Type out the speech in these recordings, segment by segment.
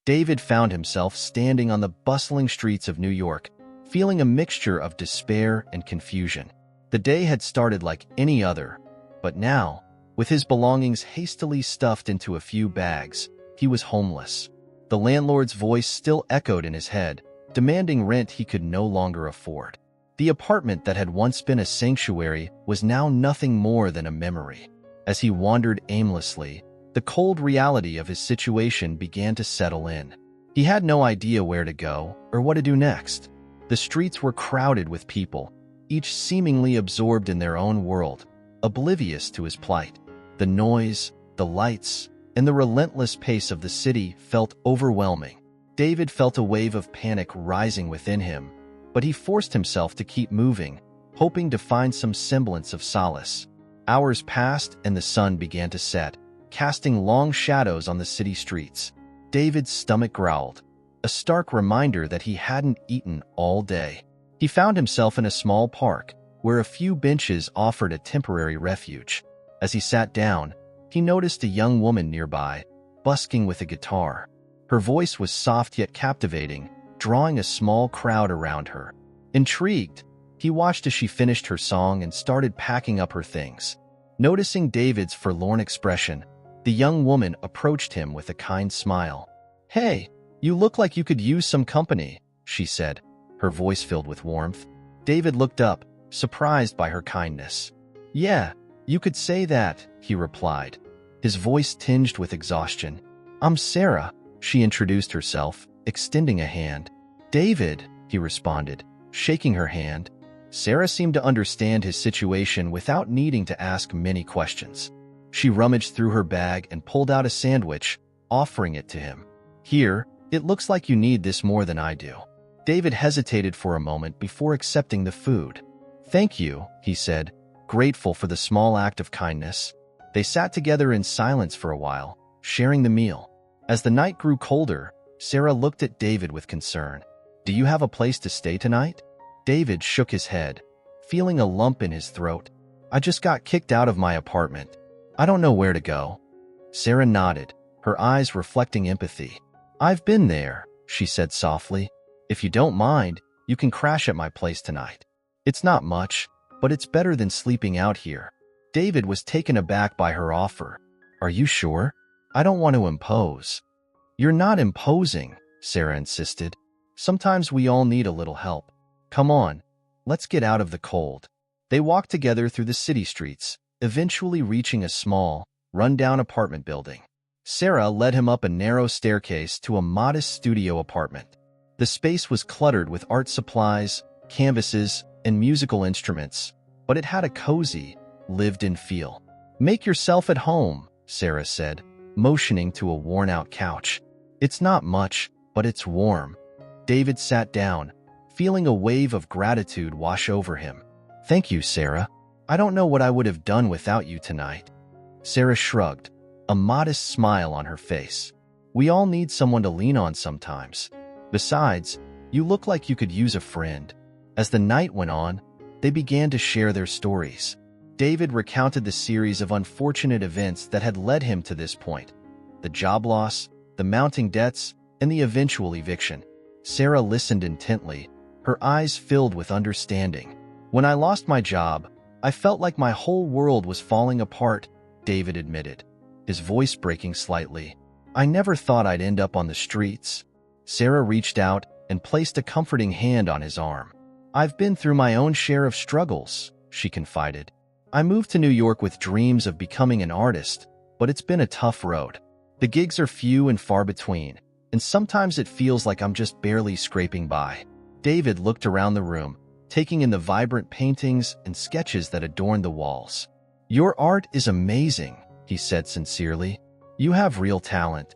David found himself standing on the bustling streets of New York, feeling a mixture of despair and confusion. The day had started like any other, but now, with his belongings hastily stuffed into a few bags, he was homeless. The landlord's voice still echoed in his head, demanding rent he could no longer afford. The apartment that had once been a sanctuary was now nothing more than a memory. As he wandered aimlessly, the cold reality of his situation began to settle in. He had no idea where to go or what to do next. The streets were crowded with people, each seemingly absorbed in their own world, oblivious to his plight. The noise, the lights, and the relentless pace of the city felt overwhelming. David felt a wave of panic rising within him, but he forced himself to keep moving, hoping to find some semblance of solace. Hours passed and the sun began to set, casting long shadows on the city streets. David's stomach growled, a stark reminder that he hadn't eaten all day. He found himself in a small park, where a few benches offered a temporary refuge. As he sat down, he noticed a young woman nearby, busking with a guitar. Her voice was soft yet captivating, drawing a small crowd around her. Intrigued, he watched as she finished her song and started packing up her things. Noticing David's forlorn expression, the young woman approached him with a kind smile. "Hey, you look like you could use some company," she said, her voice filled with warmth. David looked up, surprised by her kindness. "Yeah, you could say that," he replied, his voice tinged with exhaustion. "I'm Sarah," she introduced herself, extending a hand. "David," he responded, shaking her hand. Sarah seemed to understand his situation without needing to ask many questions. She rummaged through her bag and pulled out a sandwich, offering it to him. "Here, it looks like you need this more than I do." David hesitated for a moment before accepting the food. "Thank you," he said, grateful for the small act of kindness. They sat together in silence for a while, sharing the meal. As the night grew colder, Sarah looked at David with concern. "Do you have a place to stay tonight?" David shook his head, feeling a lump in his throat. "I just got kicked out of my apartment. I don't know where to go." Sarah nodded, her eyes reflecting empathy. "I've been there," she said softly. "If you don't mind, you can crash at my place tonight. It's not much, but it's better than sleeping out here." David was taken aback by her offer. "Are you sure? I don't want to impose." "You're not imposing," Sarah insisted. "Sometimes we all need a little help. Come on, let's get out of the cold." They walked together through the city streets, eventually reaching a small, run-down apartment building. Sarah led him up a narrow staircase to a modest studio apartment. The space was cluttered with art supplies, canvases, and musical instruments, but it had a cozy, lived-in feel. "Make yourself at home," Sarah said, motioning to a worn-out couch. "It's not much, but it's warm." David sat down, feeling a wave of gratitude wash over him. "Thank you, Sarah. I don't know what I would have done without you tonight." Sarah shrugged, a modest smile on her face. "We all need someone to lean on sometimes. Besides, you look like you could use a friend." As the night went on, they began to share their stories. David recounted the series of unfortunate events that had led him to this point: the job loss, the mounting debts, and the eventual eviction. Sarah listened intently, her eyes filled with understanding. "When I lost my job, I felt like my whole world was falling apart," David admitted, his voice breaking slightly. "I never thought I'd end up on the streets." Sarah reached out and placed a comforting hand on his arm. "I've been through my own share of struggles," she confided. "I moved to New York with dreams of becoming an artist, but it's been a tough road. The gigs are few and far between, and sometimes it feels like I'm just barely scraping by." David looked around the room, taking in the vibrant paintings and sketches that adorned the walls. "Your art is amazing," he said sincerely. "You have real talent."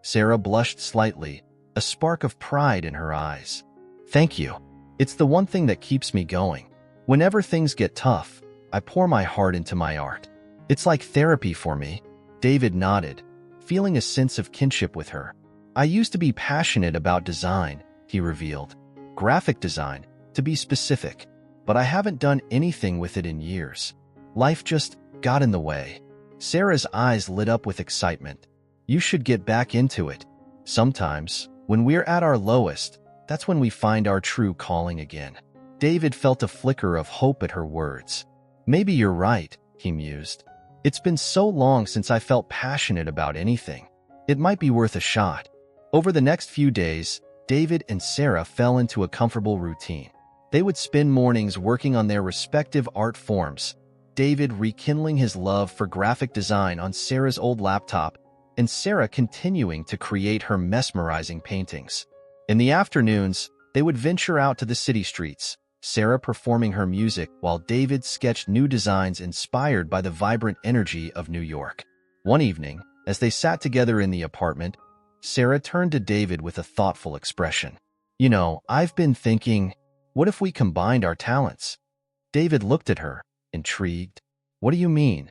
Sarah blushed slightly, a spark of pride in her eyes. "Thank you. It's the one thing that keeps me going. Whenever things get tough, I pour my heart into my art. It's like therapy for me." David nodded, feeling a sense of kinship with her. "I used to be passionate about design," he revealed. "Graphic design, to be specific, but I haven't done anything with it in years. Life just got in the way." Sarah's eyes lit up with excitement. "You should get back into it." Sometimes, when we're at our lowest, that's when we find our true calling again. David felt a flicker of hope at her words. Maybe you're right, he mused. It's been so long since I felt passionate about anything. It might be worth a shot. Over the next few days, David and Sarah fell into a comfortable routine. They would spend mornings working on their respective art forms, David rekindling his love for graphic design on Sarah's old laptop, and Sarah continuing to create her mesmerizing paintings. In the afternoons, they would venture out to the city streets, Sarah performing her music while David sketched new designs inspired by the vibrant energy of New York. One evening, as they sat together in the apartment, Sarah turned to David with a thoughtful expression. You know, I've been thinking, what if we combined our talents? David looked at her, intrigued. What do you mean?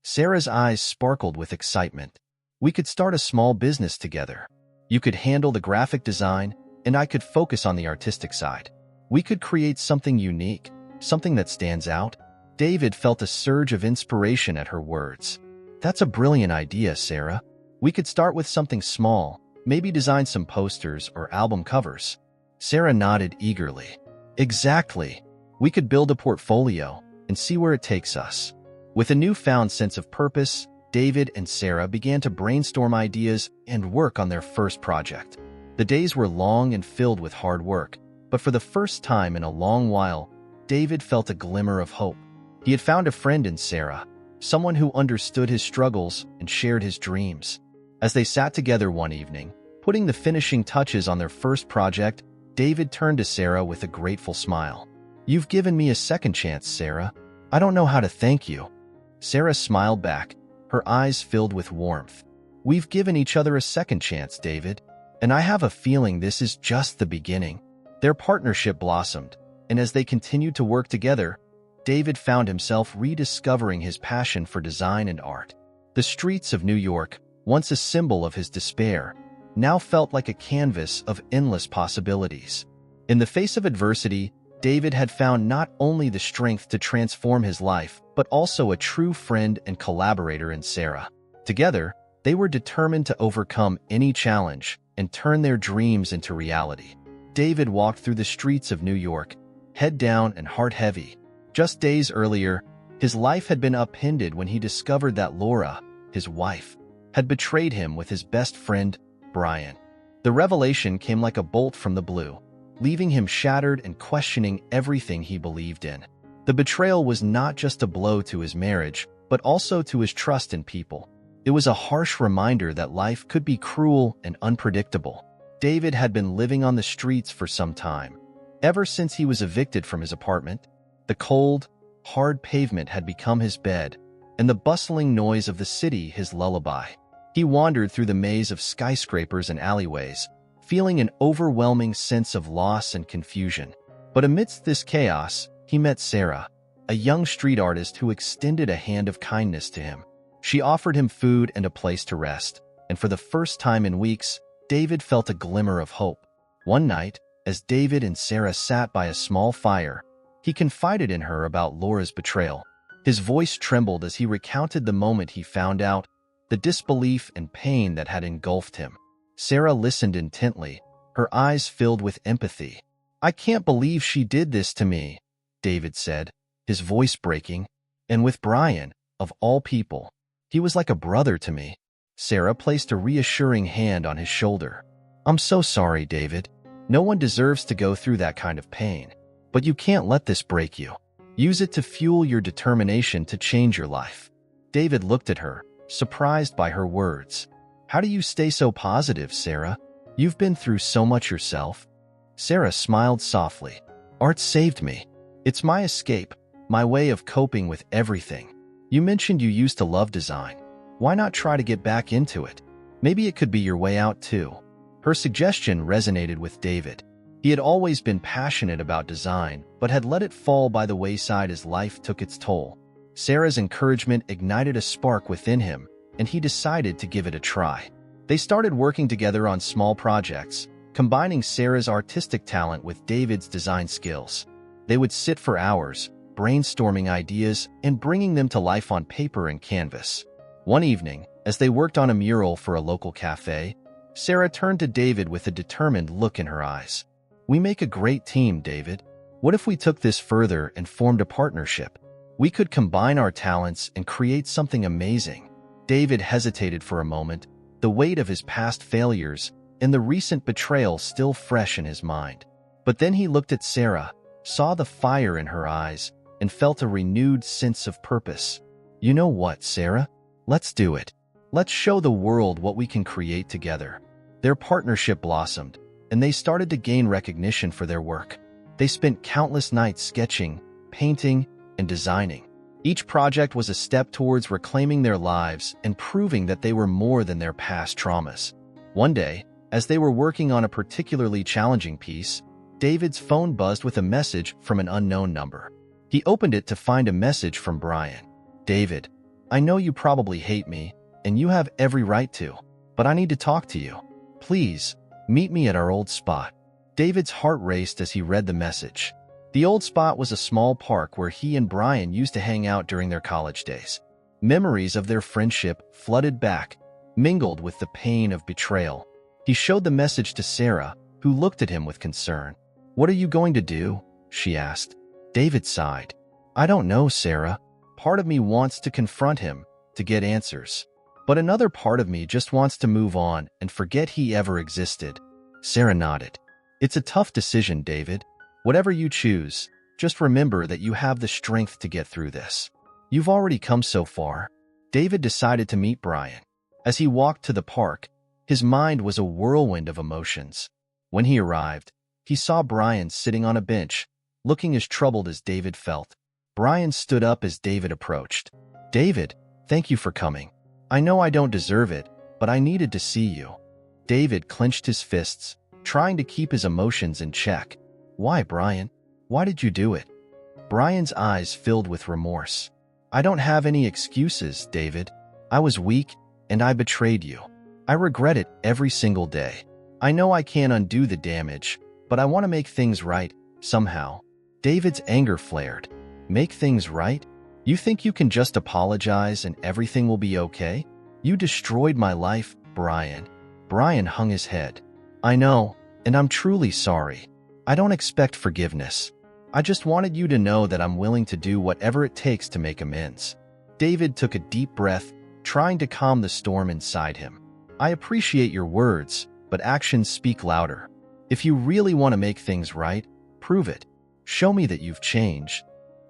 Sarah's eyes sparkled with excitement. We could start a small business together. You could handle the graphic design, and I could focus on the artistic side. We could create something unique, something that stands out. David felt a surge of inspiration at her words. That's a brilliant idea, Sarah. We could start with something small, maybe design some posters or album covers. Sarah nodded eagerly. Exactly. We could build a portfolio and see where it takes us. With a newfound sense of purpose, David and Sarah began to brainstorm ideas and work on their first project. The days were long and filled with hard work, but for the first time in a long while, David felt a glimmer of hope. He had found a friend in Sarah, someone who understood his struggles and shared his dreams. As they sat together one evening, putting the finishing touches on their first project, David turned to Sarah with a grateful smile. You've given me a second chance, Sarah. I don't know how to thank you. Sarah smiled back, her eyes filled with warmth. We've given each other a second chance, David, and I have a feeling this is just the beginning. Their partnership blossomed, and as they continued to work together, David found himself rediscovering his passion for design and art. The streets of New York, once a symbol of his despair, now felt like a canvas of endless possibilities. In the face of adversity, David had found not only the strength to transform his life, but also a true friend and collaborator in Sarah. Together, they were determined to overcome any challenge and turn their dreams into reality. David walked through the streets of New York, head down and heart heavy. Just days earlier, his life had been upended when he discovered that Laura, his wife, had betrayed him with his best friend, Brian. The revelation came like a bolt from the blue, leaving him shattered and questioning everything he believed in. The betrayal was not just a blow to his marriage, but also to his trust in people. It was a harsh reminder that life could be cruel and unpredictable. David had been living on the streets for some time. Ever since he was evicted from his apartment, the cold, hard pavement had become his bed, and the bustling noise of the city his lullaby. He wandered through the maze of skyscrapers and alleyways, feeling an overwhelming sense of loss and confusion. But amidst this chaos, he met Sarah, a young street artist who extended a hand of kindness to him. She offered him food and a place to rest, and for the first time in weeks, David felt a glimmer of hope. One night, as David and Sarah sat by a small fire, he confided in her about Laura's betrayal. His voice trembled as he recounted the moment he found out, the disbelief and pain that had engulfed him. Sarah listened intently, her eyes filled with empathy. I can't believe she did this to me, David said, his voice breaking. And with Brian, of all people, he was like a brother to me. Sarah placed a reassuring hand on his shoulder. I'm so sorry, David. No one deserves to go through that kind of pain. But you can't let this break you. Use it to fuel your determination to change your life. David looked at her, surprised by her words. How do you stay so positive, Sarah? You've been through so much yourself. Sarah smiled softly. Art saved me. It's my escape, my way of coping with everything. You mentioned you used to love design. Why not try to get back into it? Maybe it could be your way out too. Her suggestion resonated with David. He had always been passionate about design, but had let it fall by the wayside as life took its toll. Sarah's encouragement ignited a spark within him, and he decided to give it a try. They started working together on small projects, combining Sarah's artistic talent with David's design skills. They would sit for hours, brainstorming ideas and bringing them to life on paper and canvas. One evening, as they worked on a mural for a local cafe, Sarah turned to David with a determined look in her eyes. We make a great team, David. What if we took this further and formed a partnership? We could combine our talents and create something amazing. David hesitated for a moment, the weight of his past failures and the recent betrayal still fresh in his mind. But then he looked at Sarah, saw the fire in her eyes, and felt a renewed sense of purpose. You know what, Sarah? Let's do it. Let's show the world what we can create together. Their partnership blossomed, and they started to gain recognition for their work. They spent countless nights sketching, painting, and designing. Each project was a step towards reclaiming their lives and proving that they were more than their past traumas. One day, as they were working on a particularly challenging piece, David's phone buzzed with a message from an unknown number. He opened it to find a message from Brian. David, I know you probably hate me, and you have every right to, but I need to talk to you. Please, meet me at our old spot. David's heart raced as he read the message. The old spot was a small park where he and Brian used to hang out during their college days. Memories of their friendship flooded back, mingled with the pain of betrayal. He showed the message to Sarah, who looked at him with concern. What are you going to do? She asked. David sighed. I don't know, Sarah. Part of me wants to confront him, to get answers. But another part of me just wants to move on and forget he ever existed. Sarah nodded. It's a tough decision, David. Whatever you choose, just remember that you have the strength to get through this. You've already come so far. David decided to meet Brian. As he walked to the park, his mind was a whirlwind of emotions. When he arrived, he saw Brian sitting on a bench, looking as troubled as David felt. Brian stood up as David approached. David, thank you for coming. I know I don't deserve it, but I needed to see you. David clenched his fists, trying to keep his emotions in check. Why, Brian? Why did you do it? Brian's eyes filled with remorse. I don't have any excuses, David. I was weak, and I betrayed you. I regret it every single day. I know I can't undo the damage, but I want to make things right, somehow. David's anger flared. Make things right? You think you can just apologize and everything will be okay? You destroyed my life, Brian. Brian hung his head. I know, and I'm truly sorry. I don't expect forgiveness. I just wanted you to know that I'm willing to do whatever it takes to make amends. David took a deep breath, trying to calm the storm inside him. I appreciate your words, but actions speak louder. If you really want to make things right, prove it. Show me that you've changed.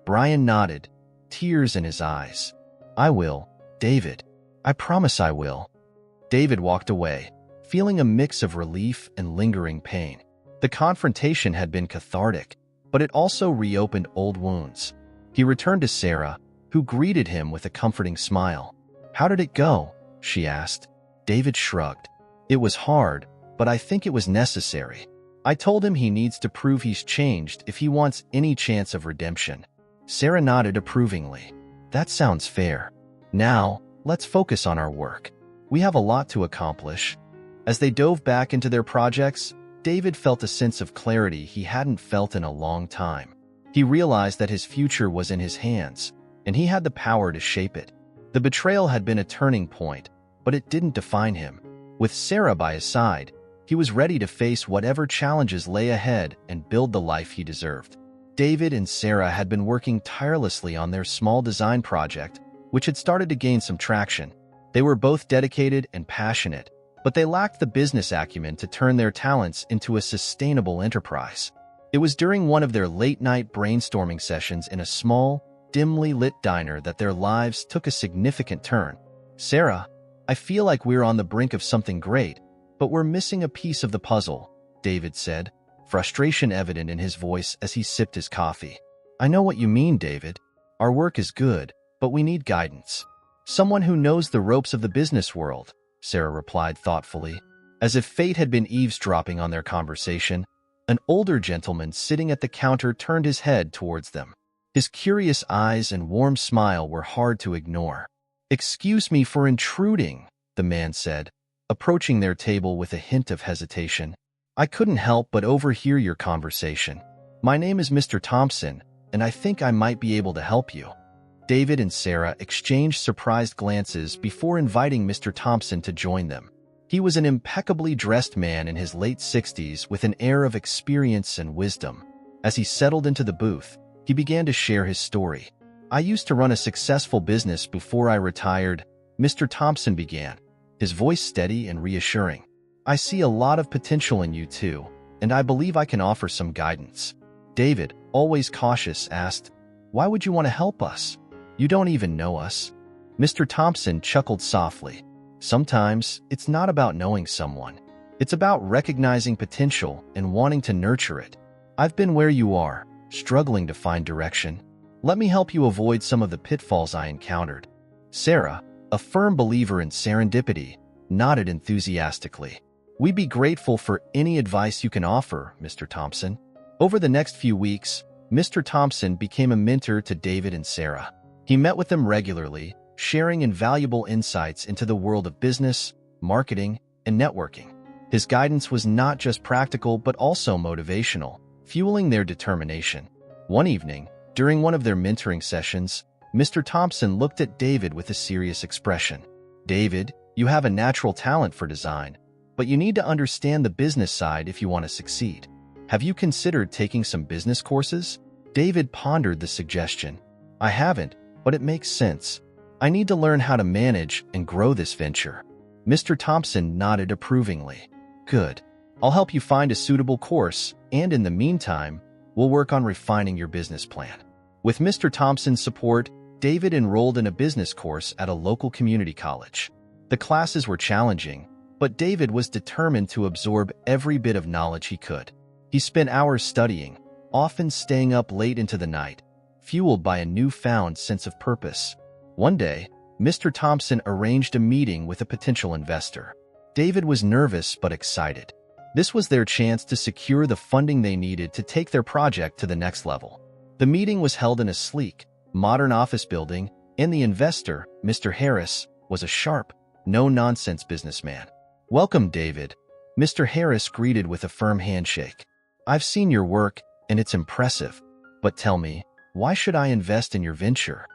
Brian nodded, tears in his eyes. I will, David. I promise I will. David walked away, feeling a mix of relief and lingering pain. The confrontation had been cathartic, but it also reopened old wounds. He returned to Sarah, who greeted him with a comforting smile. How did it go? She asked. David shrugged. It was hard, but I think it was necessary. I told him he needs to prove he's changed if he wants any chance of redemption. Sarah nodded approvingly. That sounds fair. Now, let's focus on our work. We have a lot to accomplish. As they dove back into their projects, David felt a sense of clarity he hadn't felt in a long time. He realized that his future was in his hands, and he had the power to shape it. The betrayal had been a turning point, but it didn't define him. With Sarah by his side, he was ready to face whatever challenges lay ahead and build the life he deserved. David and Sarah had been working tirelessly on their small design project, which had started to gain some traction. They were both dedicated and passionate, but they lacked the business acumen to turn their talents into a sustainable enterprise. It was during one of their late-night brainstorming sessions in a small, dimly lit diner that their lives took a significant turn. Sarah, I feel like we're on the brink of something great, but we're missing a piece of the puzzle, David said, frustration evident in his voice as he sipped his coffee. I know what you mean, David. Our work is good, but we need guidance. Someone who knows the ropes of the business world, Sarah replied thoughtfully. As if fate had been eavesdropping on their conversation, an older gentleman sitting at the counter turned his head towards them. His curious eyes and warm smile were hard to ignore. Excuse me for intruding, the man said, approaching their table with a hint of hesitation. I couldn't help but overhear your conversation. My name is Mr. Thompson, and I think I might be able to help you. David and Sarah exchanged surprised glances before inviting Mr. Thompson to join them. He was an impeccably dressed man in his late 60s with an air of experience and wisdom. As he settled into the booth, he began to share his story. "I used to run a successful business before I retired," Mr. Thompson began, his voice steady and reassuring. "I see a lot of potential in you too, and I believe I can offer some guidance." David, always cautious, asked, "Why would you want to help us? You don't even know us." Mr. Thompson chuckled softly. "Sometimes it's not about knowing someone. It's about recognizing potential and wanting to nurture it. I've been where you are, struggling to find direction. Let me help you avoid some of the pitfalls I encountered." Sarah, a firm believer in serendipity, nodded enthusiastically. "We'd be grateful for any advice you can offer, Mr. Thompson." Over the next few weeks, Mr. Thompson became a mentor to David and Sarah. He met with them regularly, sharing invaluable insights into the world of business, marketing, and networking. His guidance was not just practical but also motivational, fueling their determination. One evening, during one of their mentoring sessions, Mr. Thompson looked at David with a serious expression. "David, you have a natural talent for design, but you need to understand the business side if you want to succeed. Have you considered taking some business courses?" David pondered the suggestion. "I haven't, but it makes sense. I need to learn how to manage and grow this venture." Mr. Thompson nodded approvingly. "Good. I'll help you find a suitable course, and in the meantime, we'll work on refining your business plan." With Mr. Thompson's support, David enrolled in a business course at a local community college. The classes were challenging, but David was determined to absorb every bit of knowledge he could. He spent hours studying, often staying up late into the night, fueled by a newfound sense of purpose. One day, Mr. Thompson arranged a meeting with a potential investor. David was nervous but excited. This was their chance to secure the funding they needed to take their project to the next level. The meeting was held in a sleek, modern office building, and the investor, Mr. Harris, was a sharp, no-nonsense businessman. "Welcome, David," Mr. Harris greeted with a firm handshake. "I've seen your work, and it's impressive. But tell me, why should I invest in your venture?"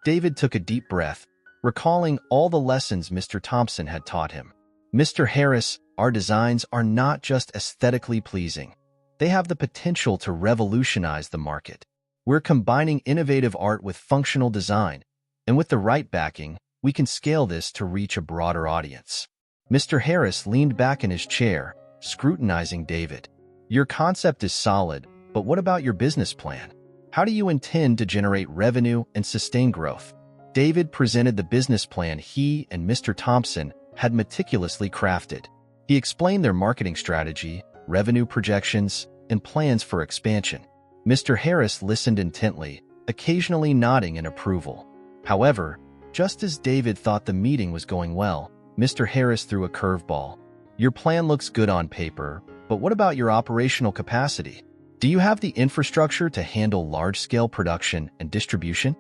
David took a deep breath, recalling all the lessons Mr. Thompson had taught him. "Mr. Harris, our designs are not just aesthetically pleasing. They have the potential to revolutionize the market. We're combining innovative art with functional design, and with the right backing, we can scale this to reach a broader audience." Mr. Harris leaned back in his chair, scrutinizing David. "Your concept is solid, but what about your business plan? How do you intend to generate revenue and sustain growth?" David presented the business plan he and Mr. Thompson had meticulously crafted. He explained their marketing strategy, revenue projections, and plans for expansion. Mr. Harris listened intently, occasionally nodding in approval. However, just as David thought the meeting was going well, Mr. Harris threw a curveball. "Your plan looks good on paper, but what about your operational capacity? Do you have the infrastructure to handle large-scale production and distribution?"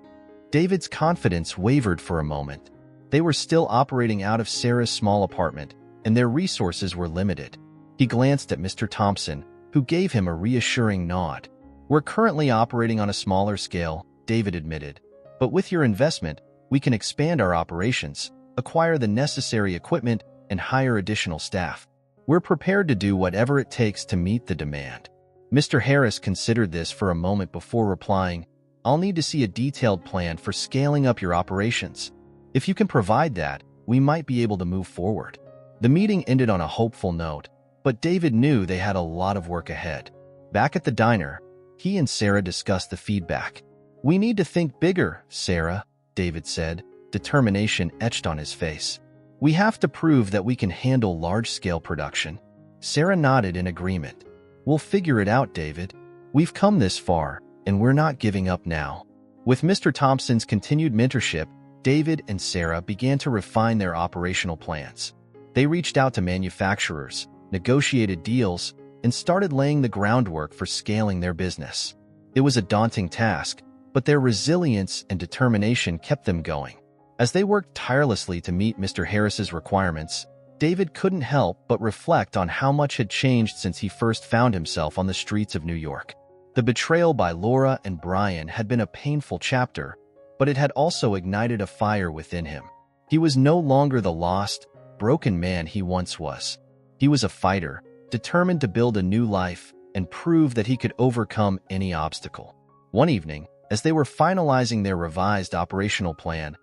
David's confidence wavered for a moment. They were still operating out of Sarah's small apartment, and their resources were limited. He glanced at Mr. Thompson, who gave him a reassuring nod. "We're currently operating on a smaller scale," David admitted. "But with your investment, we can expand our operations, acquire the necessary equipment, and hire additional staff. We're prepared to do whatever it takes to meet the demand." Mr. Harris considered this for a moment before replying, "I'll need to see a detailed plan for scaling up your operations. If you can provide that, we might be able to move forward." The meeting ended on a hopeful note, but David knew they had a lot of work ahead. Back at the diner, he and Sarah discussed the feedback. "We need to think bigger, Sarah," David said, determination etched on his face. "We have to prove that we can handle large-scale production." Sarah nodded in agreement. "We'll figure it out, David. We've come this far, and we're not giving up now." With Mr. Thompson's continued mentorship, David and Sarah began to refine their operational plans. They reached out to manufacturers, negotiated deals, and started laying the groundwork for scaling their business. It was a daunting task, but their resilience and determination kept them going. As they worked tirelessly to meet Mr. Harris's requirements, David couldn't help but reflect on how much had changed since he first found himself on the streets of New York. The betrayal by Laura and Brian had been a painful chapter, but it had also ignited a fire within him. He was no longer the lost, broken man he once was. He was a fighter, determined to build a new life and prove that he could overcome any obstacle. One evening, as they were finalizing their revised operational plan,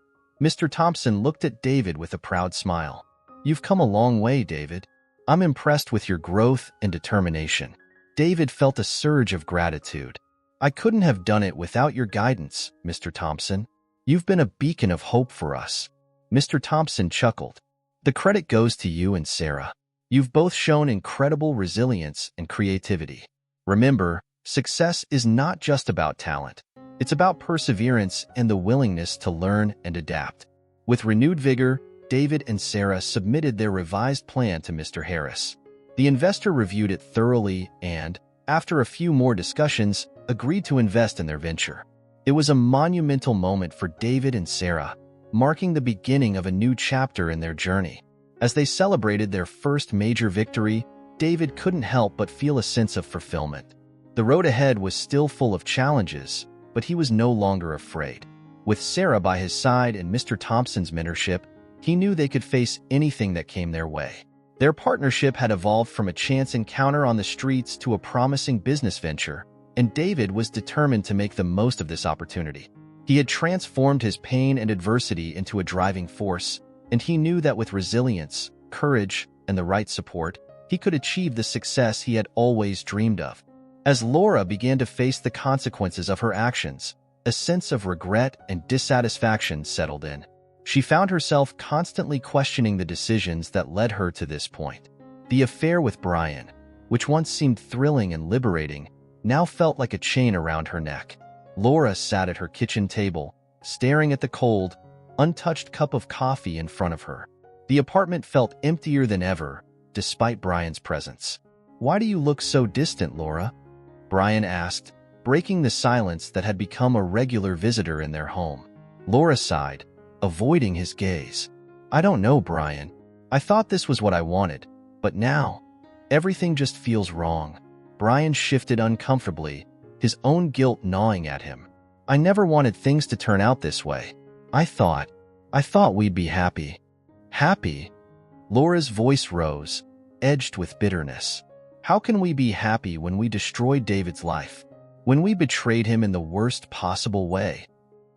Mr. Thompson looked at David with a proud smile. "You've come a long way, David. I'm impressed with your growth and determination." David felt a surge of gratitude. "I couldn't have done it without your guidance, Mr. Thompson. You've been a beacon of hope for us." Mr. Thompson chuckled. "The credit goes to you and Sarah. You've both shown incredible resilience and creativity. Remember, success is not just about talent. It's about perseverance and the willingness to learn and adapt." With renewed vigor, David and Sarah submitted their revised plan to Mr. Harris. The investor reviewed it thoroughly and, after a few more discussions, agreed to invest in their venture. It was a monumental moment for David and Sarah, marking the beginning of a new chapter in their journey. As they celebrated their first major victory, David couldn't help but feel a sense of fulfillment. The road ahead was still full of challenges, but he was no longer afraid. With Sarah by his side and Mr. Thompson's mentorship, he knew they could face anything that came their way. Their partnership had evolved from a chance encounter on the streets to a promising business venture, and David was determined to make the most of this opportunity. He had transformed his pain and adversity into a driving force, and he knew that with resilience, courage, and the right support, he could achieve the success he had always dreamed of. As Laura began to face the consequences of her actions, a sense of regret and dissatisfaction settled in. She found herself constantly questioning the decisions that led her to this point. The affair with Brian, which once seemed thrilling and liberating, now felt like a chain around her neck. Laura sat at her kitchen table, staring at the cold, untouched cup of coffee in front of her. The apartment felt emptier than ever, despite Brian's presence. "Why do you look so distant, Laura?" Brian asked, breaking the silence that had become a regular visitor in their home. Laura sighed, avoiding his gaze. "I don't know, Brian. I thought this was what I wanted, but now, everything just feels wrong." Brian shifted uncomfortably, his own guilt gnawing at him. "I never wanted things to turn out this way. I thought we'd be happy." "Happy?" Laura's voice rose, edged with bitterness. "How can we be happy when we destroyed David's life? When we betrayed him in the worst possible way?"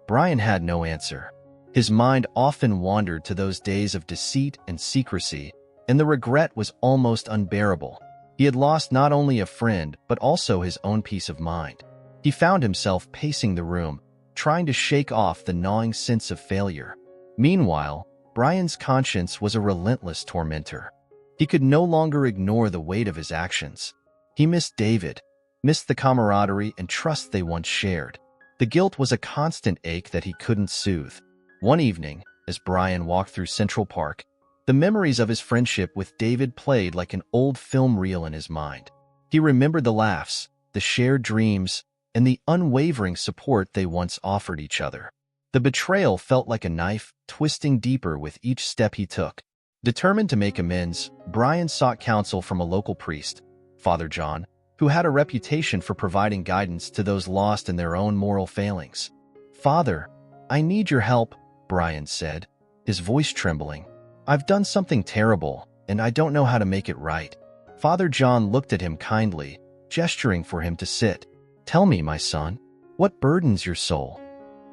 Brian had no answer. His mind often wandered to those days of deceit and secrecy, and the regret was almost unbearable. He had lost not only a friend, but also his own peace of mind. He found himself pacing the room, trying to shake off the gnawing sense of failure. Meanwhile, Brian's conscience was a relentless tormentor. He could no longer ignore the weight of his actions. He missed David, missed the camaraderie and trust they once shared. The guilt was a constant ache that he couldn't soothe. One evening, as Brian walked through Central Park, the memories of his friendship with David played like an old film reel in his mind. He remembered the laughs, the shared dreams, and the unwavering support they once offered each other. The betrayal felt like a knife, twisting deeper with each step he took. Determined to make amends, Brian sought counsel from a local priest, Father John, who had a reputation for providing guidance to those lost in their own moral failings. "Father, I need your help," Brian said, his voice trembling. "I've done something terrible, and I don't know how to make it right." Father John looked at him kindly, gesturing for him to sit. "Tell me, my son, what burdens your soul?"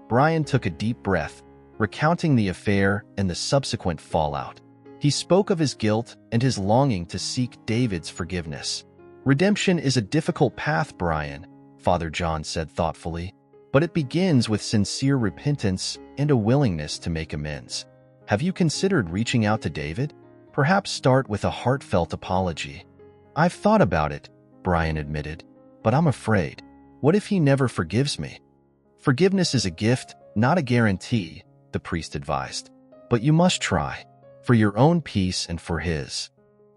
Brian took a deep breath, recounting the affair and the subsequent fallout. He spoke of his guilt and his longing to seek David's forgiveness. "Redemption is a difficult path, Brian," Father John said thoughtfully, "but it begins with sincere repentance and a willingness to make amends. Have you considered reaching out to David? Perhaps start with a heartfelt apology." "I've thought about it," Brian admitted, "but I'm afraid. What if he never forgives me?" "Forgiveness is a gift, not a guarantee," the priest advised. "But you must try, for your own peace and for his."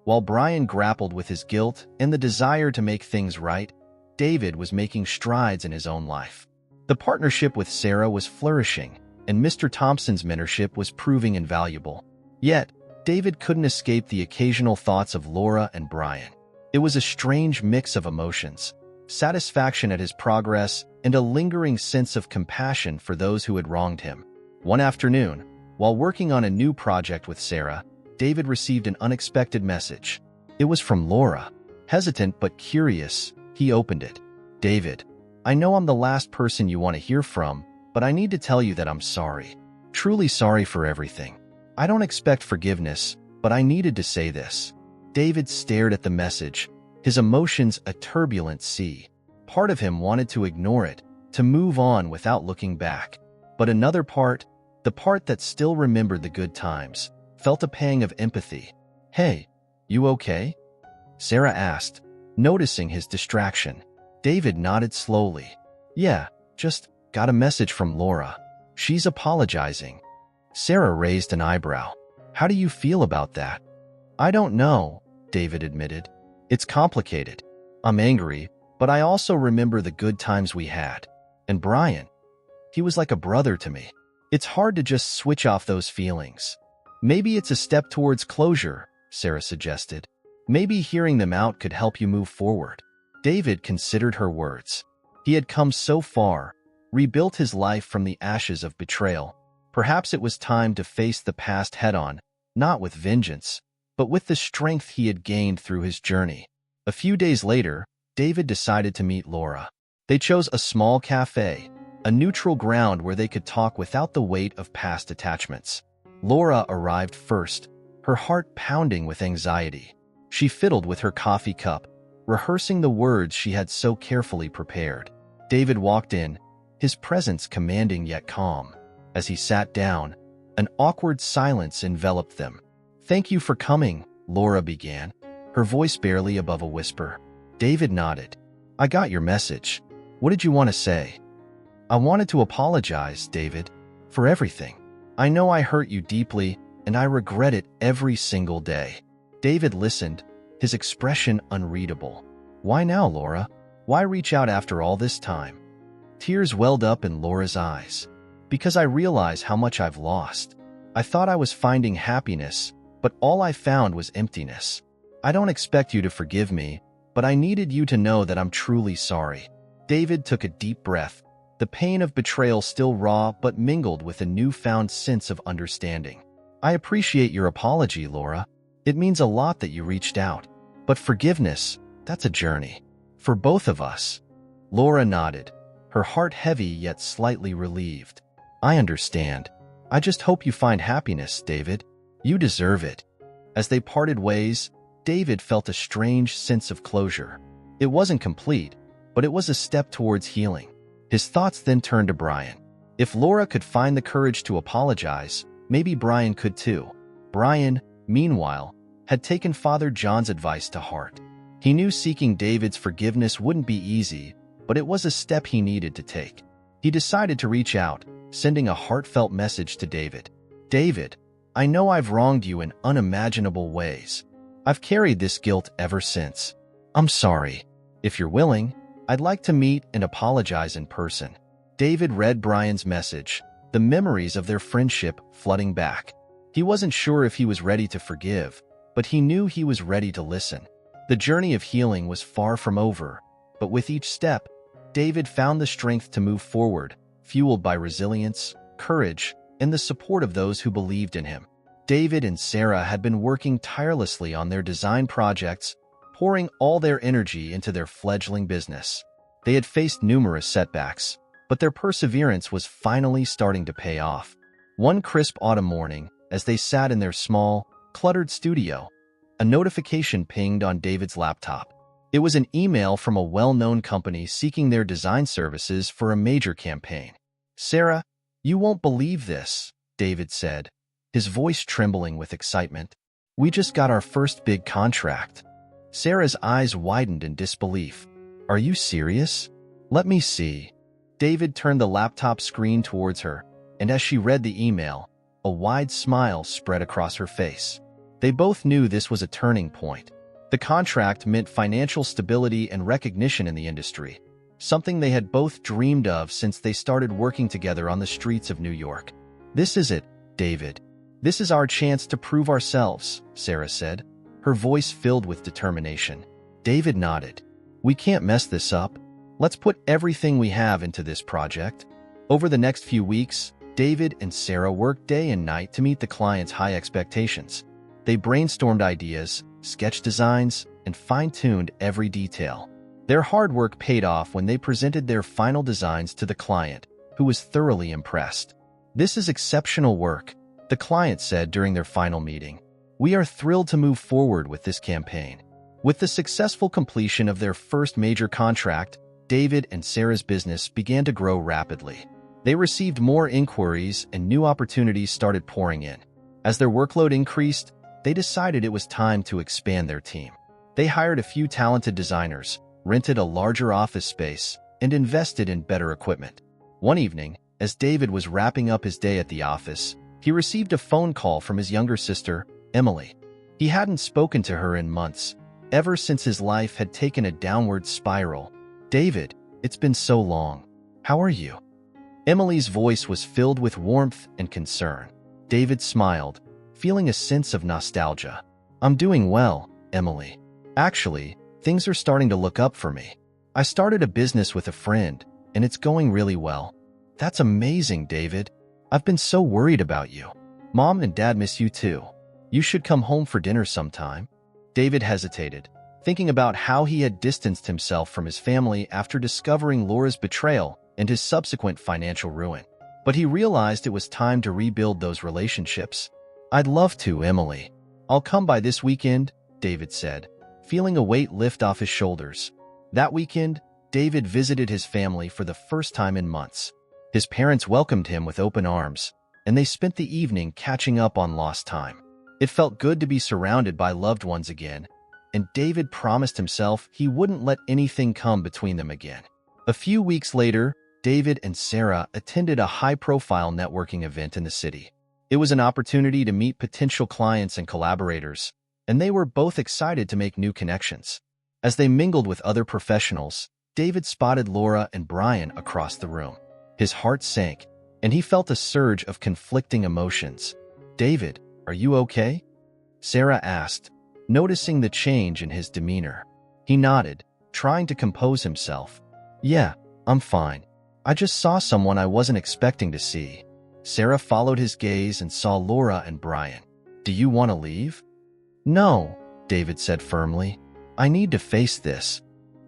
While Brian grappled with his guilt and the desire to make things right, David was making strides in his own life. The partnership with Sarah was flourishing, and Mr. Thompson's mentorship was proving invaluable. Yet, David couldn't escape the occasional thoughts of Laura and Brian. It was a strange mix of emotions, satisfaction at his progress and a lingering sense of compassion for those who had wronged him. One afternoon, while working on a new project with Sarah, David received an unexpected message. It was from Laura. Hesitant but curious, he opened it. "David, I know I'm the last person you want to hear from, but I need to tell you that I'm sorry. Truly sorry for everything. I don't expect forgiveness, but I needed to say this." David stared at the message, his emotions a turbulent sea. Part of him wanted to ignore it, to move on without looking back. But another part, the part that still remembered the good times, felt a pang of empathy. "Hey, you okay?" Sarah asked, noticing his distraction. David nodded slowly. "Yeah, just got a message from Laura. She's apologizing." Sarah raised an eyebrow. "How do you feel about that?" "I don't know," David admitted. "It's complicated. I'm angry, but I also remember the good times we had. And Brian, he was like a brother to me. It's hard to just switch off those feelings." "Maybe it's a step towards closure," Sarah suggested. "Maybe hearing them out could help you move forward." David considered her words. He had come so far, rebuilt his life from the ashes of betrayal. Perhaps it was time to face the past head-on, not with vengeance, but with the strength he had gained through his journey. A few days later, David decided to meet Laura. They chose a small cafe, a neutral ground where they could talk without the weight of past attachments. Laura arrived first, her heart pounding with anxiety. She fiddled with her coffee cup, rehearsing the words she had so carefully prepared. David walked in, his presence commanding yet calm. As he sat down, an awkward silence enveloped them. "Thank you for coming," Laura began, her voice barely above a whisper. David nodded. "I got your message. What did you want to say?" "I wanted to apologize, David, for everything. I know I hurt you deeply, and I regret it every single day." David listened, his expression unreadable. "Why now, Laura? Why reach out after all this time?" Tears welled up in Laura's eyes. "Because I realize how much I've lost. I thought I was finding happiness, but all I found was emptiness. I don't expect you to forgive me, but I needed you to know that I'm truly sorry." David took a deep breath, the pain of betrayal still raw but mingled with a newfound sense of understanding. "I appreciate your apology, Laura. It means a lot that you reached out. But forgiveness, that's a journey. For both of us." Laura nodded, her heart heavy yet slightly relieved. "I understand. I just hope you find happiness, David. You deserve it." As they parted ways, David felt a strange sense of closure. It wasn't complete, but it was a step towards healing. His thoughts then turned to Brian. If Laura could find the courage to apologize, maybe Brian could too. Brian, meanwhile, had taken Father John's advice to heart. He knew seeking David's forgiveness wouldn't be easy, but it was a step he needed to take. He decided to reach out, sending a heartfelt message to David. "David, I know I've wronged you in unimaginable ways. I've carried this guilt ever since. I'm sorry. If you're willing, I'd like to meet and apologize in person." David read Brian's message, the memories of their friendship flooding back. He wasn't sure if he was ready to forgive, but he knew he was ready to listen. The journey of healing was far from over, but with each step, David found the strength to move forward, fueled by resilience, courage, and the support of those who believed in him. David and Sarah had been working tirelessly on their design projects, pouring all their energy into their fledgling business. They had faced numerous setbacks, but their perseverance was finally starting to pay off. One crisp autumn morning, as they sat in their small, cluttered studio, a notification pinged on David's laptop. It was an email from a well-known company seeking their design services for a major campaign. "Sarah, you won't believe this," David said, his voice trembling with excitement. "We just got our first big contract." Sarah's eyes widened in disbelief. "Are you serious? Let me see." David turned the laptop screen towards her, and as she read the email, a wide smile spread across her face. They both knew this was a turning point. The contract meant financial stability and recognition in the industry, something they had both dreamed of since they started working together on the streets of New York. "This is it, David. This is our chance to prove ourselves," Sarah said, her voice filled with determination. David nodded. "We can't mess this up. Let's put everything we have into this project." Over the next few weeks, David and Sarah worked day and night to meet the client's high expectations. They brainstormed ideas, sketched designs, and fine-tuned every detail. Their hard work paid off when they presented their final designs to the client, who was thoroughly impressed. "This is exceptional work," the client said during their final meeting. "We are thrilled to move forward with this campaign." With the successful completion of their first major contract, David and Sarah's business began to grow rapidly. They received more inquiries and new opportunities started pouring in. As their workload increased, they decided it was time to expand their team. They hired a few talented designers, rented a larger office space, and invested in better equipment. One evening, as David was wrapping up his day at the office, he received a phone call from his younger sister, Emily. He hadn't spoken to her in months, ever since his life had taken a downward spiral. "David, it's been so long. How are you?" Emily's voice was filled with warmth and concern. David smiled, feeling a sense of nostalgia. "I'm doing well, Emily. Actually, things are starting to look up for me. I started a business with a friend, and it's going really well." "That's amazing, David. I've been so worried about you. Mom and Dad miss you too. You should come home for dinner sometime." David hesitated, thinking about how he had distanced himself from his family after discovering Laura's betrayal and his subsequent financial ruin. But he realized it was time to rebuild those relationships. "I'd love to, Emily. I'll come by this weekend," David said, feeling a weight lift off his shoulders. That weekend, David visited his family for the first time in months. His parents welcomed him with open arms, and they spent the evening catching up on lost time. It felt good to be surrounded by loved ones again, and David promised himself he wouldn't let anything come between them again. A few weeks later, David and Sarah attended a high-profile networking event in the city. It was an opportunity to meet potential clients and collaborators, and they were both excited to make new connections. As they mingled with other professionals, David spotted Laura and Brian across the room. His heart sank, and he felt a surge of conflicting emotions. "David, are you okay?" Sarah asked, noticing the change in his demeanor. He nodded, trying to compose himself. "Yeah, I'm fine. I just saw someone I wasn't expecting to see." Sarah followed his gaze and saw Laura and Brian. "Do you want to leave?" "No," David said firmly. "I need to face this."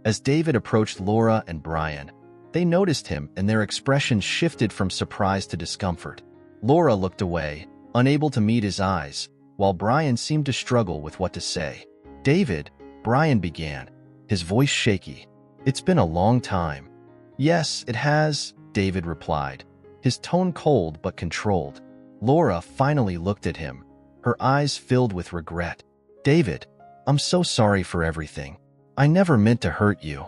As David approached Laura and Brian, they noticed him and their expressions shifted from surprise to discomfort. Laura looked away, unable to meet his eyes, while Brian seemed to struggle with what to say. "David," Brian began, his voice shaky. "It's been a long time." "Yes, it has," David replied, his tone cold but controlled. Laura finally looked at him, her eyes filled with regret. "David, I'm so sorry for everything. I never meant to hurt you."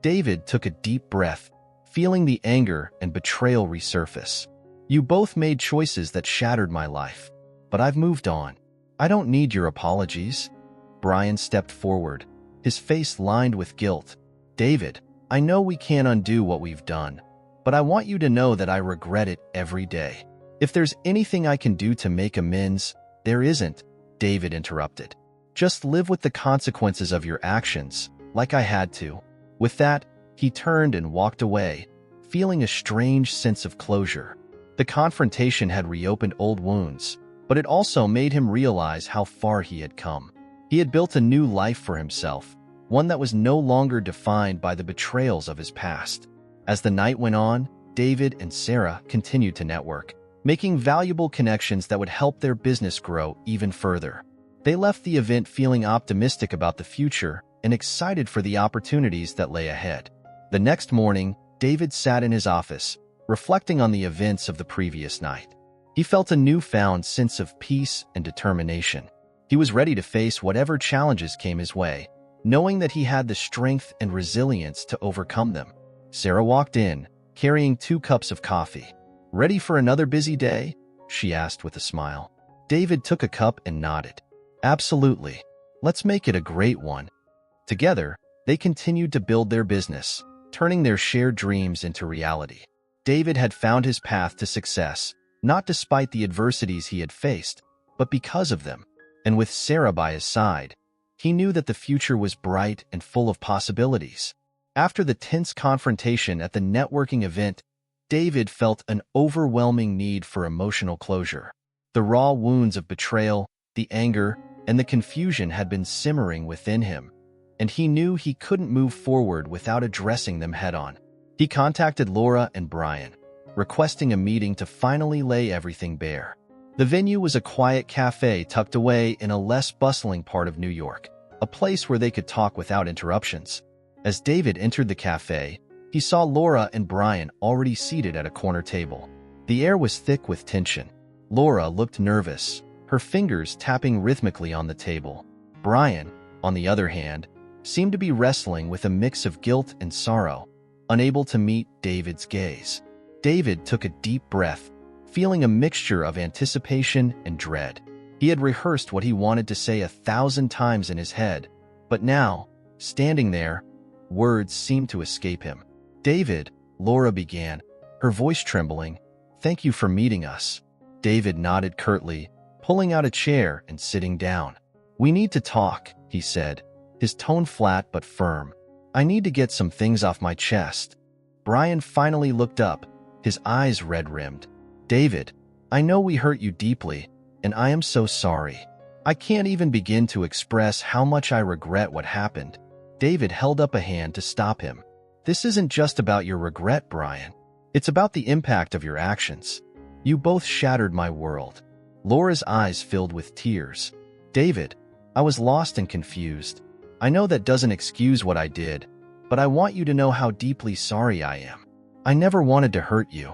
David took a deep breath, feeling the anger and betrayal resurface. "You both made choices that shattered my life, but I've moved on. I don't need your apologies." Brian stepped forward, his face lined with guilt. "David, I know we can't undo what we've done, but I want you to know that I regret it every day. If there's anything I can do to make amends, there isn't," David interrupted. "Just live with the consequences of your actions, like I had to." With that, he turned and walked away, feeling a strange sense of closure. The confrontation had reopened old wounds, but it also made him realize how far he had come. He had built a new life for himself, one that was no longer defined by the betrayals of his past. As the night went on, David and Sarah continued to network, making valuable connections that would help their business grow even further. They left the event feeling optimistic about the future and excited for the opportunities that lay ahead. The next morning, David sat in his office, reflecting on the events of the previous night. He felt a newfound sense of peace and determination. He was ready to face whatever challenges came his way, knowing that he had the strength and resilience to overcome them. Sarah walked in, carrying 2 cups of coffee. "Ready for another busy day?" she asked with a smile. David took a cup and nodded. "Absolutely. Let's make it a great one." Together, they continued to build their business, turning their shared dreams into reality. David had found his path to success, not despite the adversities he had faced, but because of them. And with Sarah by his side, he knew that the future was bright and full of possibilities. After the tense confrontation at the networking event, David felt an overwhelming need for emotional closure. The raw wounds of betrayal, the anger, and the confusion had been simmering within him, and he knew he couldn't move forward without addressing them head-on. He contacted Laura and Brian, requesting a meeting to finally lay everything bare. The venue was a quiet cafe tucked away in a less bustling part of New York, a place where they could talk without interruptions. As David entered the cafe, he saw Laura and Brian already seated at a corner table. The air was thick with tension. Laura looked nervous, her fingers tapping rhythmically on the table. Brian, on the other hand, seemed to be wrestling with a mix of guilt and sorrow, unable to meet David's gaze. David took a deep breath, feeling a mixture of anticipation and dread. He had rehearsed what he wanted to say 1,000 times in his head, but now, standing there, words seemed to escape him. "David," Laura began, her voice trembling, "thank you for meeting us." David nodded curtly, pulling out a chair and sitting down. "We need to talk," he said, his tone flat but firm. "I need to get some things off my chest." Brian finally looked up, his eyes red-rimmed. "David, I know we hurt you deeply, and I am so sorry. I can't even begin to express how much I regret what happened." David held up a hand to stop him. "This isn't just about your regret, Brian. It's about the impact of your actions. You both shattered my world." Laura's eyes filled with tears. "David, I was lost and confused. I know that doesn't excuse what I did, but I want you to know how deeply sorry I am. I never wanted to hurt you."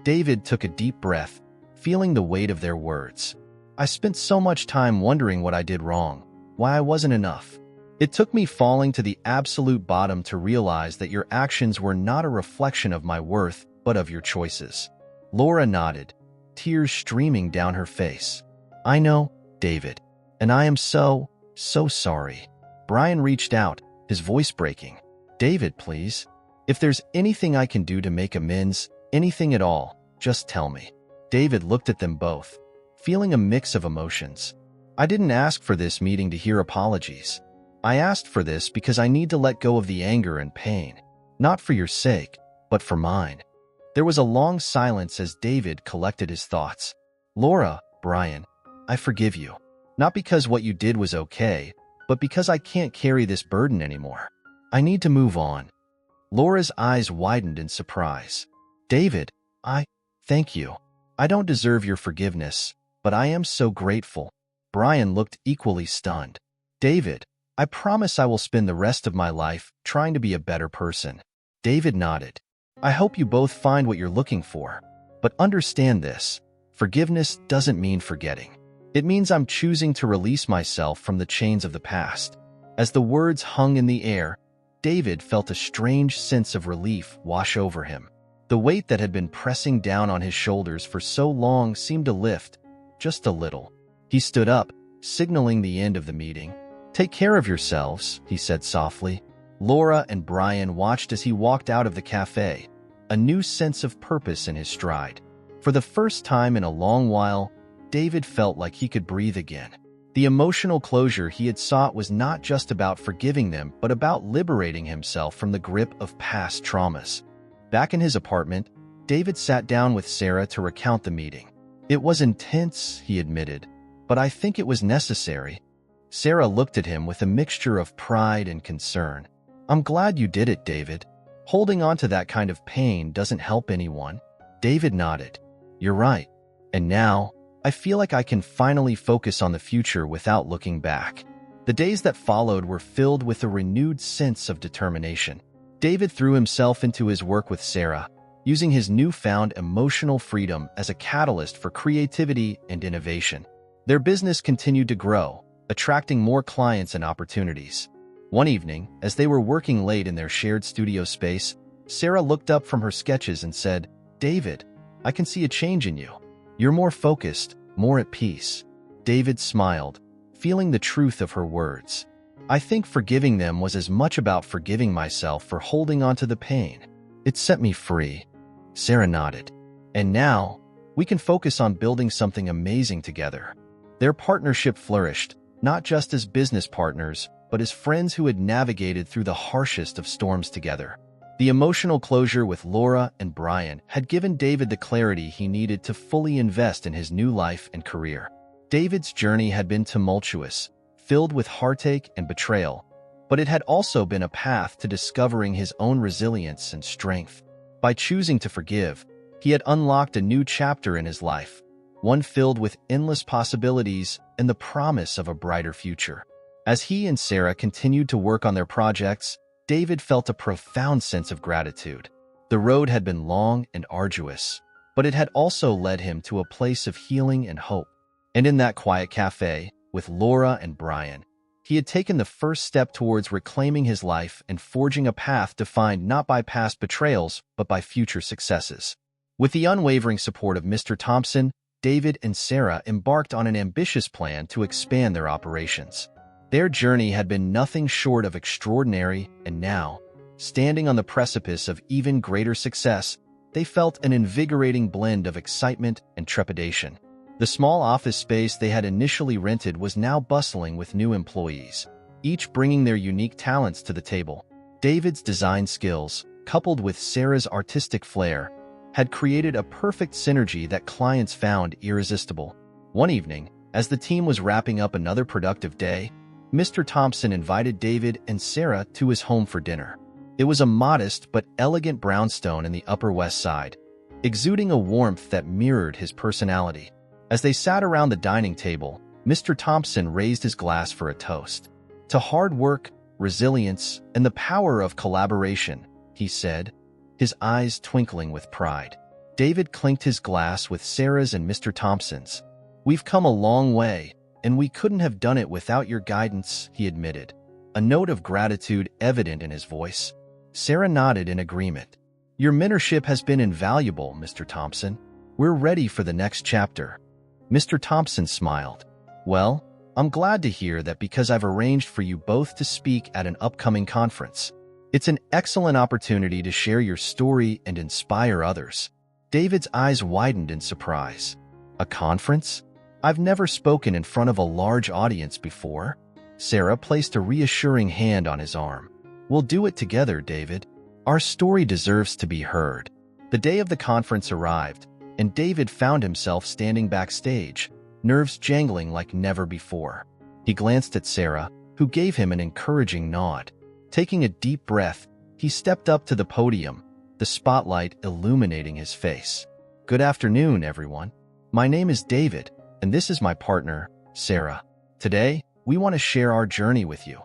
David took a deep breath, feeling the weight of their words. "I spent so much time wondering what I did wrong, why I wasn't enough. It took me falling to the absolute bottom to realize that your actions were not a reflection of my worth, but of your choices." Laura nodded, tears streaming down her face. "I know, David, and I am so sorry." Brian reached out, his voice breaking. "David, please. If there's anything I can do to make amends, anything at all, just tell me." David looked at them both, feeling a mix of emotions. "I didn't ask for this meeting to hear apologies. I asked for this because I need to let go of the anger and pain, not for your sake, but for mine." There was a long silence as David collected his thoughts. "Laura, Brian, I forgive you. Not because what you did was okay, but because I can't carry this burden anymore. I need to move on." Laura's eyes widened in surprise. "David, thank you. I don't deserve your forgiveness, but I am so grateful." Brian looked equally stunned. "David, I promise I will spend the rest of my life trying to be a better person." David nodded. "I hope you both find what you're looking for. But understand this, forgiveness doesn't mean forgetting. It means I'm choosing to release myself from the chains of the past." As the words hung in the air, David felt a strange sense of relief wash over him. The weight that had been pressing down on his shoulders for so long seemed to lift, just a little. He stood up, signaling the end of the meeting. "Take care of yourselves," he said softly. Laura and Brian watched as he walked out of the cafe, a new sense of purpose in his stride. For the first time in a long while, David felt like he could breathe again. The emotional closure he had sought was not just about forgiving them, but about liberating himself from the grip of past traumas. Back in his apartment, David sat down with Sarah to recount the meeting. "It was intense," he admitted, "but I think it was necessary." Sarah looked at him with a mixture of pride and concern. "I'm glad you did it, David. Holding on to that kind of pain doesn't help anyone." David nodded. "You're right. And now, I feel like I can finally focus on the future without looking back." The days that followed were filled with a renewed sense of determination. David threw himself into his work with Sarah, using his newfound emotional freedom as a catalyst for creativity and innovation. Their business continued to grow, attracting more clients and opportunities. One evening, as they were working late in their shared studio space, Sarah looked up from her sketches and said, "David, I can see a change in you. You're more focused, more at peace." David smiled, feeling the truth of her words. "I think forgiving them was as much about forgiving myself for holding on to the pain. It set me free." Sarah nodded. "And now, we can focus on building something amazing together." Their partnership flourished, not just as business partners, but as friends who had navigated through the harshest of storms together. The emotional closure with Laura and Brian had given David the clarity he needed to fully invest in his new life and career. David's journey had been tumultuous, filled with heartache and betrayal, but it had also been a path to discovering his own resilience and strength. By choosing to forgive, he had unlocked a new chapter in his life, one filled with endless possibilities and the promise of a brighter future. As he and Sarah continued to work on their projects, David felt a profound sense of gratitude. The road had been long and arduous, but it had also led him to a place of healing and hope. And in that quiet cafe, with Laura and Brian, he had taken the first step towards reclaiming his life and forging a path defined not by past betrayals, but by future successes. With the unwavering support of Mr. Thompson, David and Sarah embarked on an ambitious plan to expand their operations. Their journey had been nothing short of extraordinary, and now, standing on the precipice of even greater success, they felt an invigorating blend of excitement and trepidation. The small office space they had initially rented was now bustling with new employees, each bringing their unique talents to the table. David's design skills, coupled with Sarah's artistic flair, had created a perfect synergy that clients found irresistible. One evening, as the team was wrapping up another productive day, Mr. Thompson invited David and Sarah to his home for dinner. It was a modest but elegant brownstone in the Upper West Side, exuding a warmth that mirrored his personality. As they sat around the dining table, Mr. Thompson raised his glass for a toast. To hard work, resilience, and the power of collaboration, he said, his eyes twinkling with pride. David clinked his glass with Sarah's and Mr. Thompson's. "We've come a long way, and we couldn't have done it without your guidance," he admitted, a note of gratitude evident in his voice. Sarah nodded in agreement. "Your mentorship has been invaluable, Mr. Thompson. We're ready for the next chapter." Mr. Thompson smiled. "Well, I'm glad to hear that because I've arranged for you both to speak at an upcoming conference. It's an excellent opportunity to share your story and inspire others." David's eyes widened in surprise. "A conference? I've never spoken in front of a large audience before." Sarah placed a reassuring hand on his arm. "We'll do it together, David. Our story deserves to be heard." The day of the conference arrived, and David found himself standing backstage, nerves jangling like never before. He glanced at Sarah, who gave him an encouraging nod. Taking a deep breath, he stepped up to the podium, the spotlight illuminating his face. "Good afternoon, everyone. My name is David, and this is my partner, Sarah. Today, we want to share our journey with you.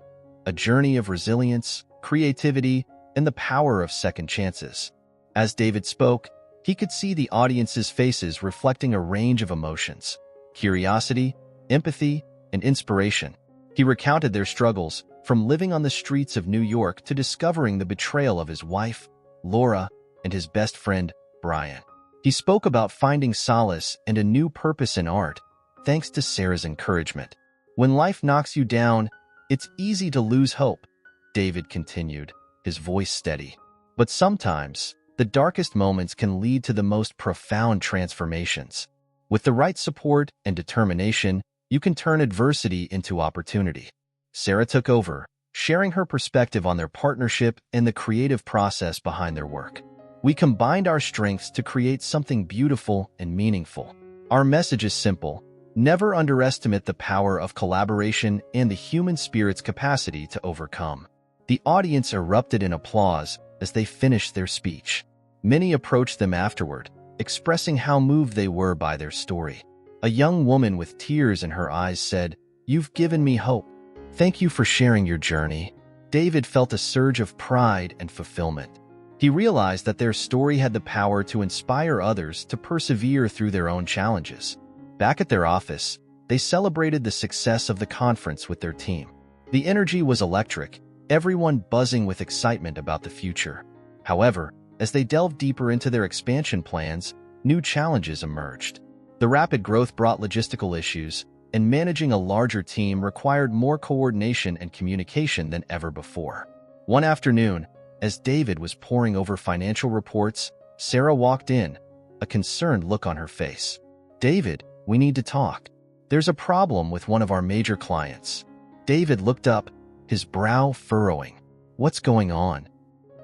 A journey of resilience, creativity, and the power of second chances." As David spoke, he could see the audience's faces reflecting a range of emotions: curiosity, empathy, and inspiration. He recounted their struggles, from living on the streets of New York to discovering the betrayal of his wife, Laura, and his best friend, Brian. He spoke about finding solace and a new purpose in art, thanks to Sarah's encouragement. "When life knocks you down, it's easy to lose hope," David continued, his voice steady. "But sometimes, the darkest moments can lead to the most profound transformations. With the right support and determination, you can turn adversity into opportunity." Sarah took over, sharing her perspective on their partnership and the creative process behind their work. "We combined our strengths to create something beautiful and meaningful. Our message is simple: never underestimate the power of collaboration and the human spirit's capacity to overcome." The audience erupted in applause as they finished their speech. Many approached them afterward, expressing how moved they were by their story. A young woman with tears in her eyes said, "You've given me hope. Thank you for sharing your journey." David felt a surge of pride and fulfillment. He realized that their story had the power to inspire others to persevere through their own challenges. Back at their office, they celebrated the success of the conference with their team. The energy was electric, everyone buzzing with excitement about the future. However, as they delved deeper into their expansion plans, new challenges emerged. The rapid growth brought logistical issues, and managing a larger team required more coordination and communication than ever before. One afternoon, as David was poring over financial reports, Sarah walked in, a concerned look on her face. "David, we need to talk. There's a problem with one of our major clients." David looked up, his brow furrowing. "What's going on?"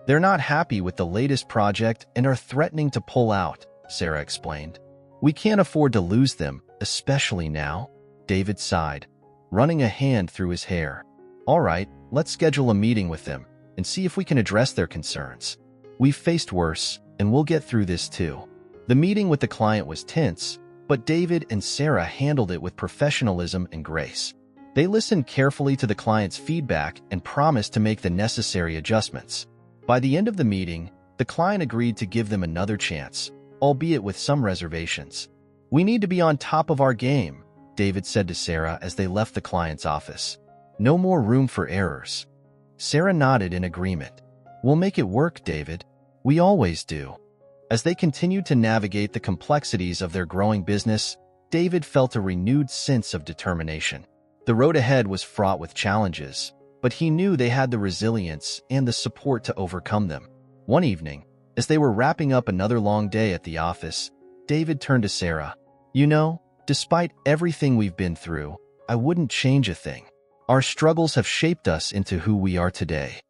"They're not happy with the latest project and are threatening to pull out," Sarah explained. "We can't afford to lose them, especially now." David sighed, running a hand through his hair. All right, let's schedule a meeting with them and see if we can address their concerns. We've faced worse, and we'll get through this too. The meeting with the client was tense, but David and Sarah handled it with professionalism and grace. They listened carefully to the client's feedback and promised to make the necessary adjustments. By the end of the meeting, the client agreed to give them another chance, albeit with some reservations. We need to be on top of our game, David said to Sarah as they left the client's office. No more room for errors. Sarah nodded in agreement. We'll make it work, David. We always do. As they continued to navigate the complexities of their growing business, David felt a renewed sense of determination. The road ahead was fraught with challenges, but he knew they had the resilience and the support to overcome them. One evening, as they were wrapping up another long day at the office, David turned to Sarah. You know, despite everything we've been through, I wouldn't change a thing. Our struggles have shaped us into who we are today.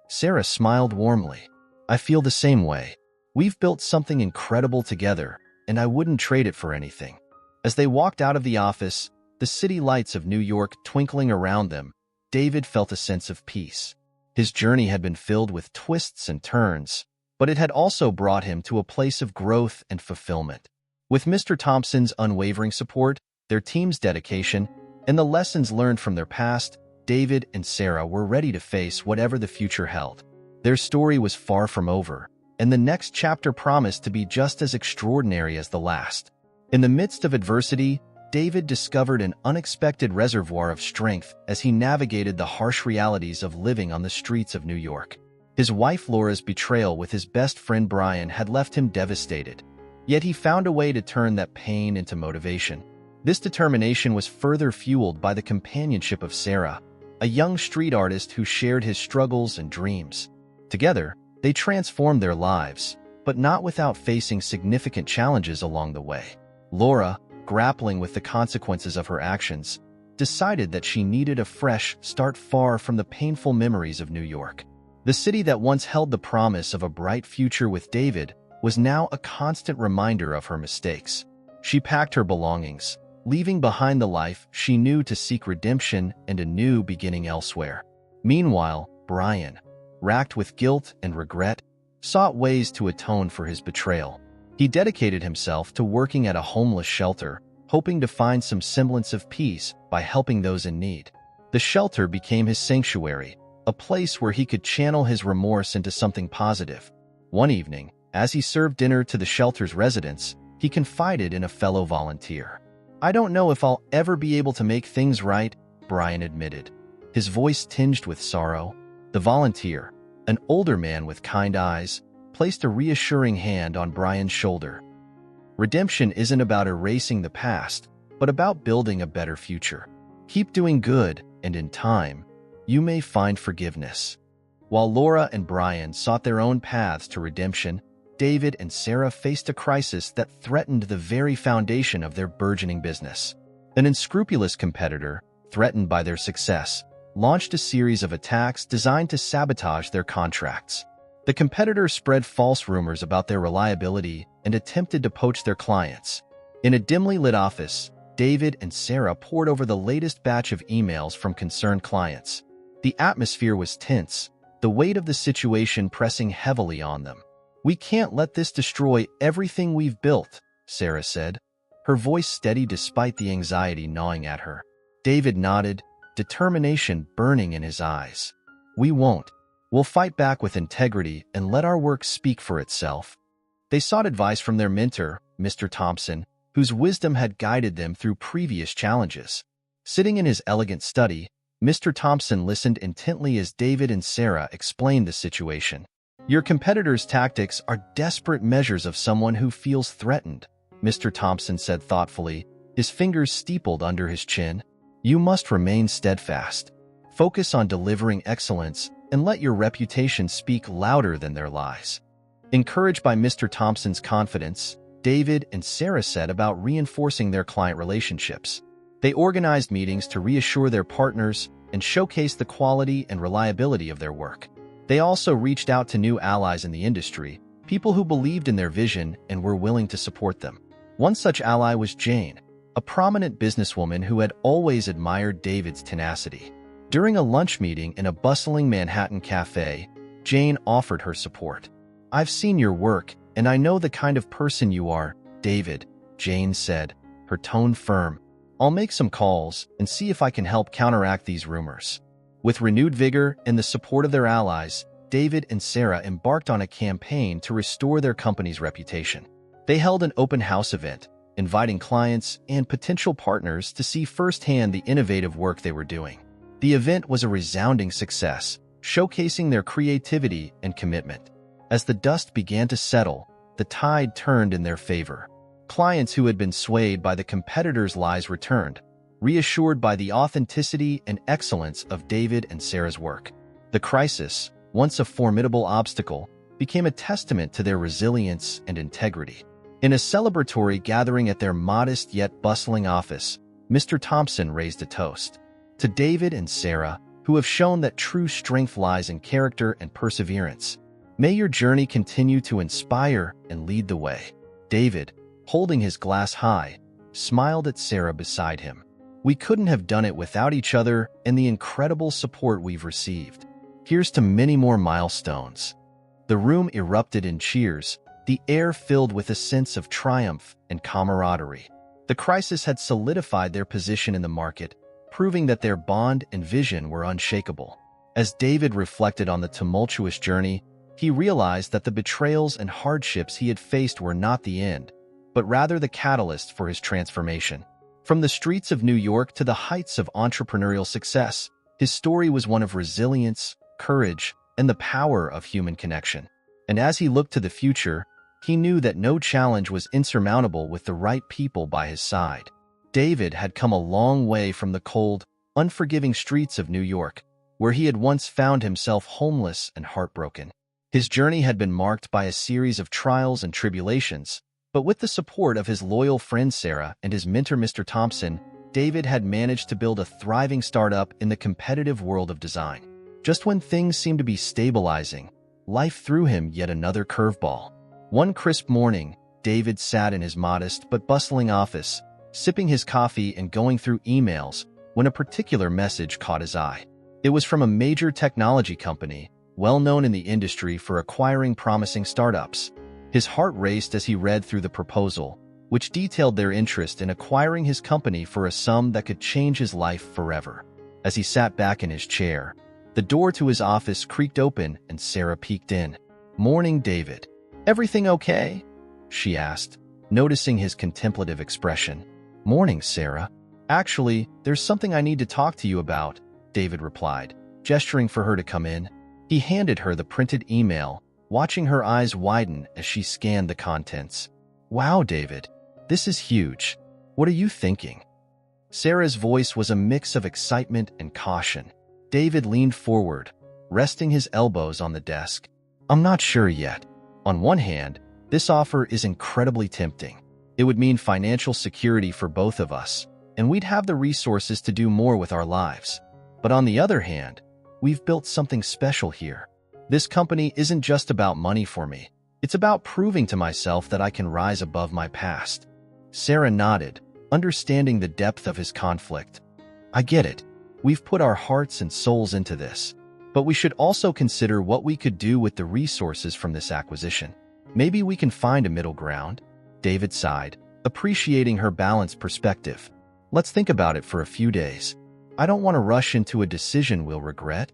Sarah smiled warmly. I feel the same way. We've built something incredible together, and I wouldn't trade it for anything. As they walked out of the office, the city lights of New York twinkling around them, David felt a sense of peace. His journey had been filled with twists and turns, but it had also brought him to a place of growth and fulfillment. With Mr. Thompson's unwavering support, their team's dedication, and the lessons learned from their past, David and Sarah were ready to face whatever the future held. Their story was far from over, and the next chapter promised to be just as extraordinary as the last. In the midst of adversity, David discovered an unexpected reservoir of strength as he navigated the harsh realities of living on the streets of New York. His wife Laura's betrayal with his best friend Brian had left him devastated. Yet he found a way to turn that pain into motivation. This determination was further fueled by the companionship of Sarah, a young street artist who shared his struggles and dreams. Together, they transformed their lives, but not without facing significant challenges along the way. Laura, grappling with the consequences of her actions, decided that she needed a fresh start far from the painful memories of New York. The city that once held the promise of a bright future with David was now a constant reminder of her mistakes. She packed her belongings, leaving behind the life she knew to seek redemption and a new beginning elsewhere. Meanwhile, Brian, racked with guilt and regret, sought ways to atone for his betrayal. He dedicated himself to working at a homeless shelter, hoping to find some semblance of peace by helping those in need. The shelter became his sanctuary, a place where he could channel his remorse into something positive. One evening, as he served dinner to the shelter's residents, he confided in a fellow volunteer. I don't know if I'll ever be able to make things right, Brian admitted, his voice tinged with sorrow. The volunteer, an older man with kind eyes, placed a reassuring hand on Brian's shoulder. Redemption isn't about erasing the past, but about building a better future. Keep doing good, and in time, you may find forgiveness. While Laura and Brian sought their own paths to redemption, David and Sarah faced a crisis that threatened the very foundation of their burgeoning business. An unscrupulous competitor, threatened by their success, launched a series of attacks designed to sabotage their contracts. The competitor spread false rumors about their reliability and attempted to poach their clients. In a dimly lit office, David and Sarah pored over the latest batch of emails from concerned clients. The atmosphere was tense, the weight of the situation pressing heavily on them. We can't let this destroy everything we've built, Sarah said, her voice steady despite the anxiety gnawing at her. David nodded, determination burning in his eyes. We won't. We'll fight back with integrity and let our work speak for itself. They sought advice from their mentor, Mr. Thompson, whose wisdom had guided them through previous challenges. Sitting in his elegant study, Mr. Thompson listened intently as David and Sarah explained the situation. Your competitor's tactics are desperate measures of someone who feels threatened, Mr. Thompson said thoughtfully, his fingers steepled under his chin. You must remain steadfast. Focus on delivering excellence and let your reputation speak louder than their lies. Encouraged by Mr. Thompson's confidence, David and Sarah set about reinforcing their client relationships. They organized meetings to reassure their partners and showcase the quality and reliability of their work. They also reached out to new allies in the industry, people who believed in their vision and were willing to support them. One such ally was Jane, a prominent businesswoman who had always admired David's tenacity. During a lunch meeting in a bustling Manhattan cafe, Jane offered her support. "I've seen your work, and I know the kind of person you are, David," Jane said, her tone firm. "I'll make some calls and see if I can help counteract these rumors." With renewed vigor and the support of their allies, David and Sarah embarked on a campaign to restore their company's reputation. They held an open house event, inviting clients and potential partners to see firsthand the innovative work they were doing. The event was a resounding success, showcasing their creativity and commitment. As the dust began to settle, the tide turned in their favor. Clients who had been swayed by the competitors' lies returned, reassured by the authenticity and excellence of David and Sarah's work. The crisis, once a formidable obstacle, became a testament to their resilience and integrity. In a celebratory gathering at their modest yet bustling office, Mr. Thompson raised a toast. "To David and Sarah, who have shown that true strength lies in character and perseverance. May your journey continue to inspire and lead the way." David, holding his glass high, smiled at Sarah beside him. "We couldn't have done it without each other and the incredible support we've received. Here's to many more milestones." The room erupted in cheers, the air filled with a sense of triumph and camaraderie. The crisis had solidified their position in the market, proving that their bond and vision were unshakable. As David reflected on the tumultuous journey, he realized that the betrayals and hardships he had faced were not the end, but rather the catalyst for his transformation. From the streets of New York to the heights of entrepreneurial success, his story was one of resilience, courage, and the power of human connection. And as he looked to the future, he knew that no challenge was insurmountable with the right people by his side. David had come a long way from the cold, unforgiving streets of New York, where he had once found himself homeless and heartbroken. His journey had been marked by a series of trials and tribulations, but with the support of his loyal friend Sarah and his mentor Mr. Thompson, David had managed to build a thriving startup in the competitive world of design. Just when things seemed to be stabilizing, life threw him yet another curveball. One crisp morning, David sat in his modest but bustling office, sipping his coffee and going through emails, when a particular message caught his eye. It was from a major technology company, well known in the industry for acquiring promising startups. His heart raced as he read through the proposal, which detailed their interest in acquiring his company for a sum that could change his life forever. As he sat back in his chair, the door to his office creaked open and Sarah peeked in. "Morning, David. Everything okay?" she asked, noticing his contemplative expression. "Morning, Sarah. Actually, there's something I need to talk to you about," David replied, gesturing for her to come in. He handed her the printed email, watching her eyes widen as she scanned the contents. "Wow, David, this is huge. What are you thinking?" Sarah's voice was a mix of excitement and caution. David leaned forward, resting his elbows on the desk. "I'm not sure yet. On one hand, this offer is incredibly tempting. It would mean financial security for both of us, and we'd have the resources to do more with our lives. But on the other hand, we've built something special here. This company isn't just about money for me. It's about proving to myself that I can rise above my past." Sarah nodded, understanding the depth of his conflict. "I get it. We've put our hearts and souls into this. But we should also consider what we could do with the resources from this acquisition. Maybe we can find a middle ground." David sighed, appreciating her balanced perspective. "Let's think about it for a few days. I don't want to rush into a decision we'll regret."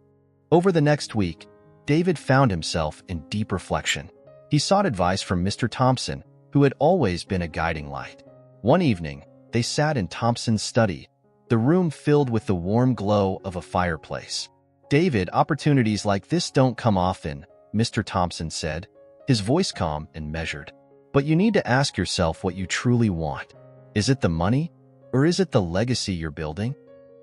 Over the next week, David found himself in deep reflection. He sought advice from Mr. Thompson, who had always been a guiding light. One evening, they sat in Thompson's study, the room filled with the warm glow of a fireplace. "David, opportunities like this don't come often," Mr. Thompson said, his voice calm and measured. "But you need to ask yourself what you truly want. Is it the money, or is it the legacy you're building?"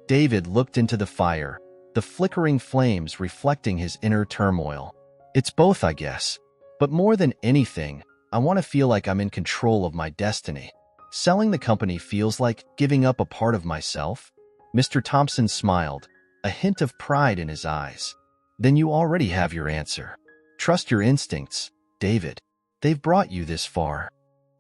David looked into the fire, the flickering flames reflecting his inner turmoil. "It's both, I guess. But more than anything, I want to feel like I'm in control of my destiny. Selling the company feels like giving up a part of myself." Mr. Thompson smiled, a hint of pride in his eyes. "Then you already have your answer. Trust your instincts, David. They've brought you this far."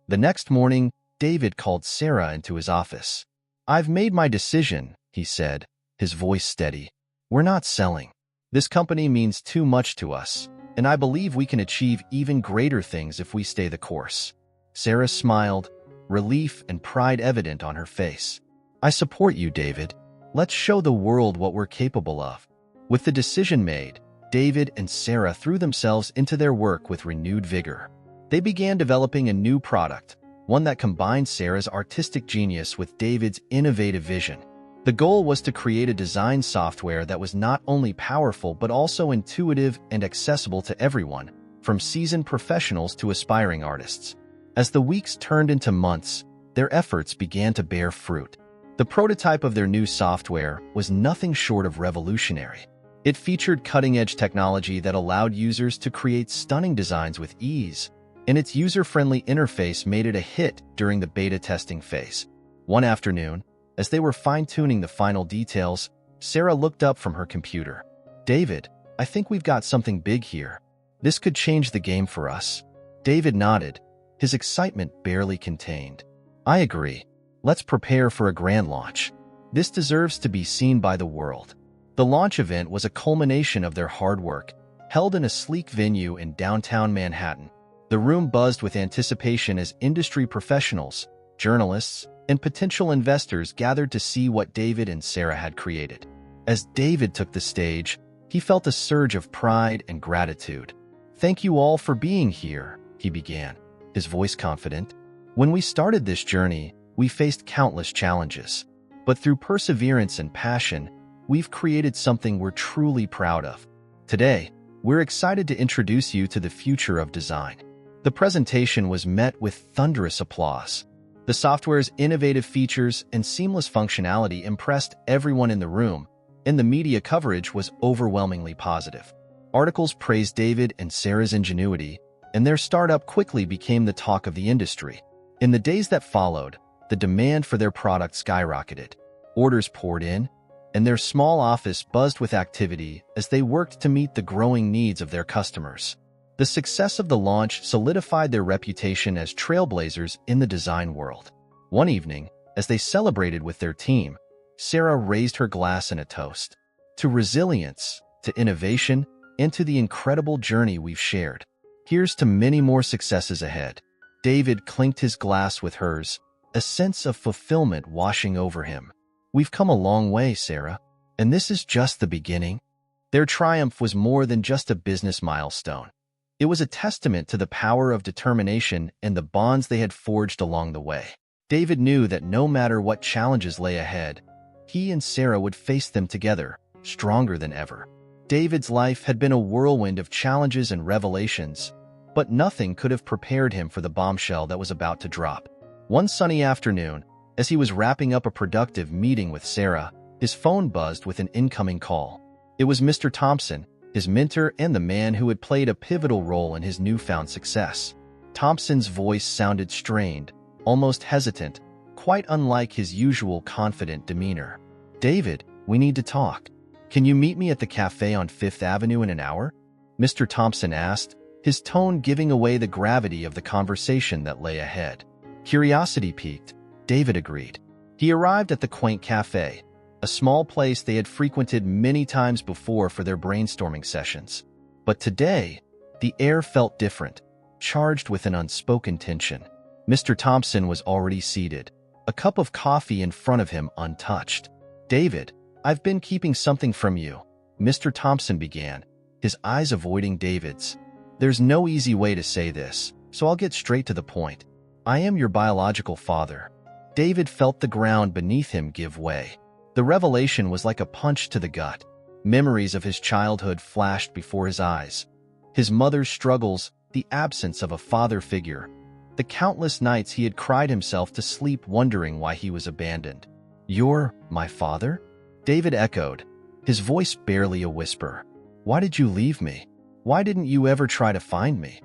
The next morning, David called Sarah into his office. "I've made my decision," he said, his voice steady. "We're not selling. This company means too much to us, and I believe we can achieve even greater things if we stay the course." Sarah smiled, relief and pride evident on her face. "I support you, David. Let's show the world what we're capable of." With the decision made, David and Sarah threw themselves into their work with renewed vigor. They began developing a new product, one that combined Sarah's artistic genius with David's innovative vision. The goal was to create a design software that was not only powerful but also intuitive and accessible to everyone, from seasoned professionals to aspiring artists. As the weeks turned into months, their efforts began to bear fruit. The prototype of their new software was nothing short of revolutionary. It featured cutting-edge technology that allowed users to create stunning designs with ease, and its user-friendly interface made it a hit during the beta testing phase. One afternoon, as they were fine-tuning the final details, Sarah looked up from her computer. "David, I think we've got something big here. This could change the game for us." David nodded, his excitement barely contained. "I agree. Let's prepare for a grand launch. This deserves to be seen by the world." The launch event was a culmination of their hard work, held in a sleek venue in downtown Manhattan. The room buzzed with anticipation as industry professionals, journalists, and potential investors gathered to see what David and Sarah had created. As David took the stage, he felt a surge of pride and gratitude. "Thank you all for being here," he began, his voice confident. "When we started this journey, we faced countless challenges. But through perseverance and passion, we've created something we're truly proud of. Today, we're excited to introduce you to the future of design." The presentation was met with thunderous applause. The software's innovative features and seamless functionality impressed everyone in the room, and the media coverage was overwhelmingly positive. Articles praised David and Sarah's ingenuity, and their startup quickly became the talk of the industry. In the days that followed, the demand for their product skyrocketed. Orders poured in, and their small office buzzed with activity as they worked to meet the growing needs of their customers. The success of the launch solidified their reputation as trailblazers in the design world. One evening, as they celebrated with their team, Sarah raised her glass in a toast. "To resilience, to innovation, and to the incredible journey we've shared. Here's to many more successes ahead." David clinked his glass with hers, a sense of fulfillment washing over him. "We've come a long way, Sarah, and this is just the beginning." Their triumph was more than just a business milestone. It was a testament to the power of determination and the bonds they had forged along the way. David knew that no matter what challenges lay ahead, he and Sarah would face them together, stronger than ever. David's life had been a whirlwind of challenges and revelations, but nothing could have prepared him for the bombshell that was about to drop. One sunny afternoon, as he was wrapping up a productive meeting with Sarah, his phone buzzed with an incoming call. It was Mr. Thompson, his mentor and the man who had played a pivotal role in his newfound success. Thompson's voice sounded strained, almost hesitant, quite unlike his usual confident demeanor. "David, we need to talk. Can you meet me at the cafe on Fifth Avenue in an hour?" Mr. Thompson asked, his tone giving away the gravity of the conversation that lay ahead. Curiosity piqued, David agreed. He arrived at the quaint cafe, a small place they had frequented many times before for their brainstorming sessions. But today, the air felt different, charged with an unspoken tension. Mr. Thompson was already seated, a cup of coffee in front of him untouched. "David, I've been keeping something from you," Mr. Thompson began, his eyes avoiding David's. "There's no easy way to say this, so I'll get straight to the point. I am your biological father." David felt the ground beneath him give way. The revelation was like a punch to the gut. Memories of his childhood flashed before his eyes. His mother's struggles, the absence of a father figure, the countless nights he had cried himself to sleep wondering why he was abandoned. "You're my father?" David echoed, his voice barely a whisper. "Why did you leave me? Why didn't you ever try to find me?"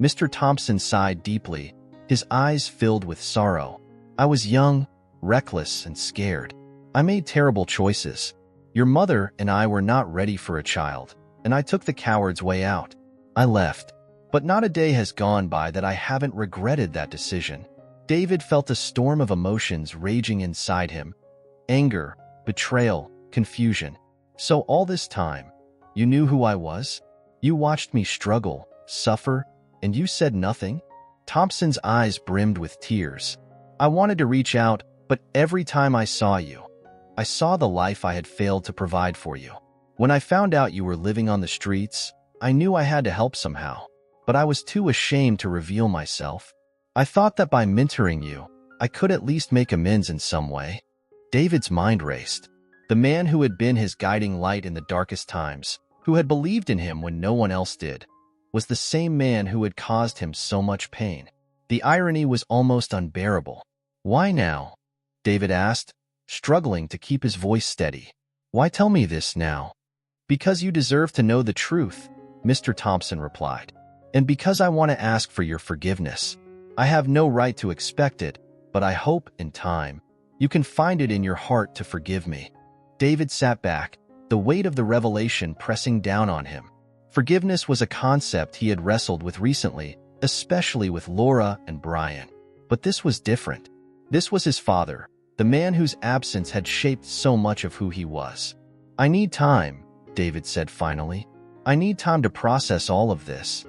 Mr. Thompson sighed deeply, his eyes filled with sorrow. "I was young, reckless, and scared. I made terrible choices. Your mother and I were not ready for a child, and I took the coward's way out. I left. But not a day has gone by that I haven't regretted that decision." David felt a storm of emotions raging inside him: anger, betrayal, confusion. So all this time, you knew who I was? You watched me struggle, suffer, and you said nothing? Thompson's eyes brimmed with tears. I wanted to reach out, but every time I saw you, I saw the life I had failed to provide for you. When I found out you were living on the streets, I knew I had to help somehow, but I was too ashamed to reveal myself. I thought that by mentoring you, I could at least make amends in some way. David's mind raced. The man who had been his guiding light in the darkest times, who had believed in him when no one else did, was the same man who had caused him so much pain. The irony was almost unbearable. Why now? David asked, struggling to keep his voice steady. Why tell me this now? Because you deserve to know the truth, Mr. Thompson replied. And because I want to ask for your forgiveness. I have no right to expect it, but I hope, in time, you can find it in your heart to forgive me. David sat back, the weight of the revelation pressing down on him. Forgiveness was a concept he had wrestled with recently, especially with Laura and Brian. But this was different. This was his father, the man whose absence had shaped so much of who he was. I need time, David said finally. I need time to process all of this.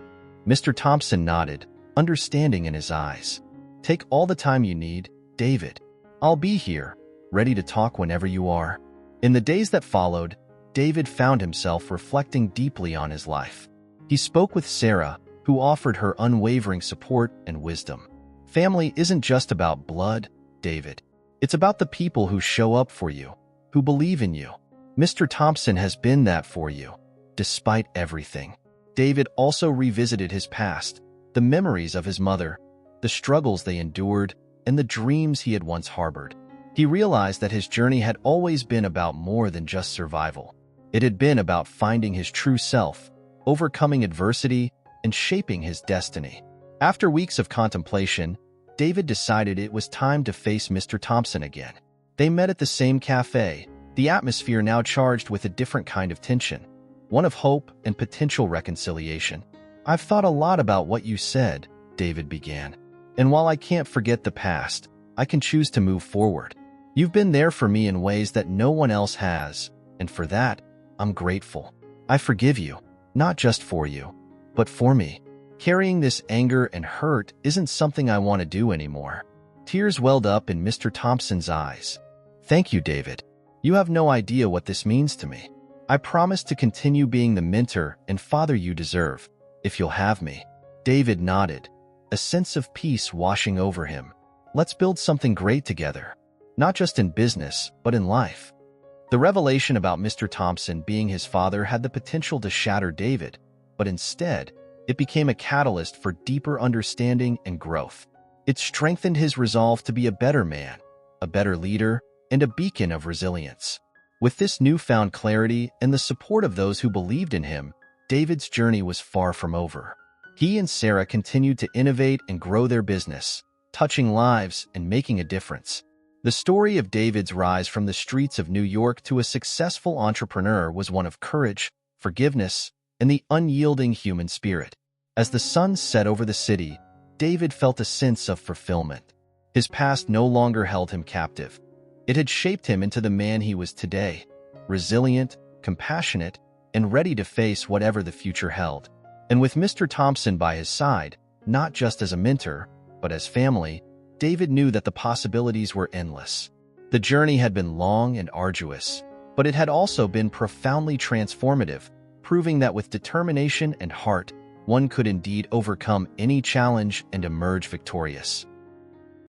Mr. Thompson nodded, understanding in his eyes. Take all the time you need, David. I'll be here, ready to talk whenever you are. In the days that followed, David found himself reflecting deeply on his life. He spoke with Sarah, who offered her unwavering support and wisdom. Family isn't just about blood, David. It's about the people who show up for you, who believe in you. Mr. Thompson has been that for you, despite everything. David also revisited his past, the memories of his mother, the struggles they endured, and the dreams he had once harbored. He realized that his journey had always been about more than just survival. It had been about finding his true self, overcoming adversity, and shaping his destiny. After weeks of contemplation, David decided it was time to face Mr. Thompson again. They met at the same cafe, the atmosphere now charged with a different kind of tension, one of hope and potential reconciliation. I've thought a lot about what you said, David began. And while I can't forget the past, I can choose to move forward. You've been there for me in ways that no one else has, and for that, I'm grateful. I forgive you, not just for you, but for me. Carrying this anger and hurt isn't something I want to do anymore. Tears welled up in Mr. Thompson's eyes. Thank you, David. You have no idea what this means to me. I promise to continue being the mentor and father you deserve, if you'll have me. David nodded, a sense of peace washing over him. Let's build something great together, not just in business, but in life. The revelation about Mr. Thompson being his father had the potential to shatter David, but instead, it became a catalyst for deeper understanding and growth. It strengthened his resolve to be a better man, a better leader, and a beacon of resilience. With this newfound clarity and the support of those who believed in him, David's journey was far from over. He and Sarah continued to innovate and grow their business, touching lives and making a difference. The story of David's rise from the streets of New York to a successful entrepreneur was one of courage, forgiveness, and the unyielding human spirit. As the sun set over the city, David felt a sense of fulfillment. His past no longer held him captive. It had shaped him into the man he was today, resilient, compassionate, and ready to face whatever the future held. And with Mr. Thompson by his side, not just as a mentor, but as family, David knew that the possibilities were endless. The journey had been long and arduous, but it had also been profoundly transformative, proving that with determination and heart, one could indeed overcome any challenge and emerge victorious.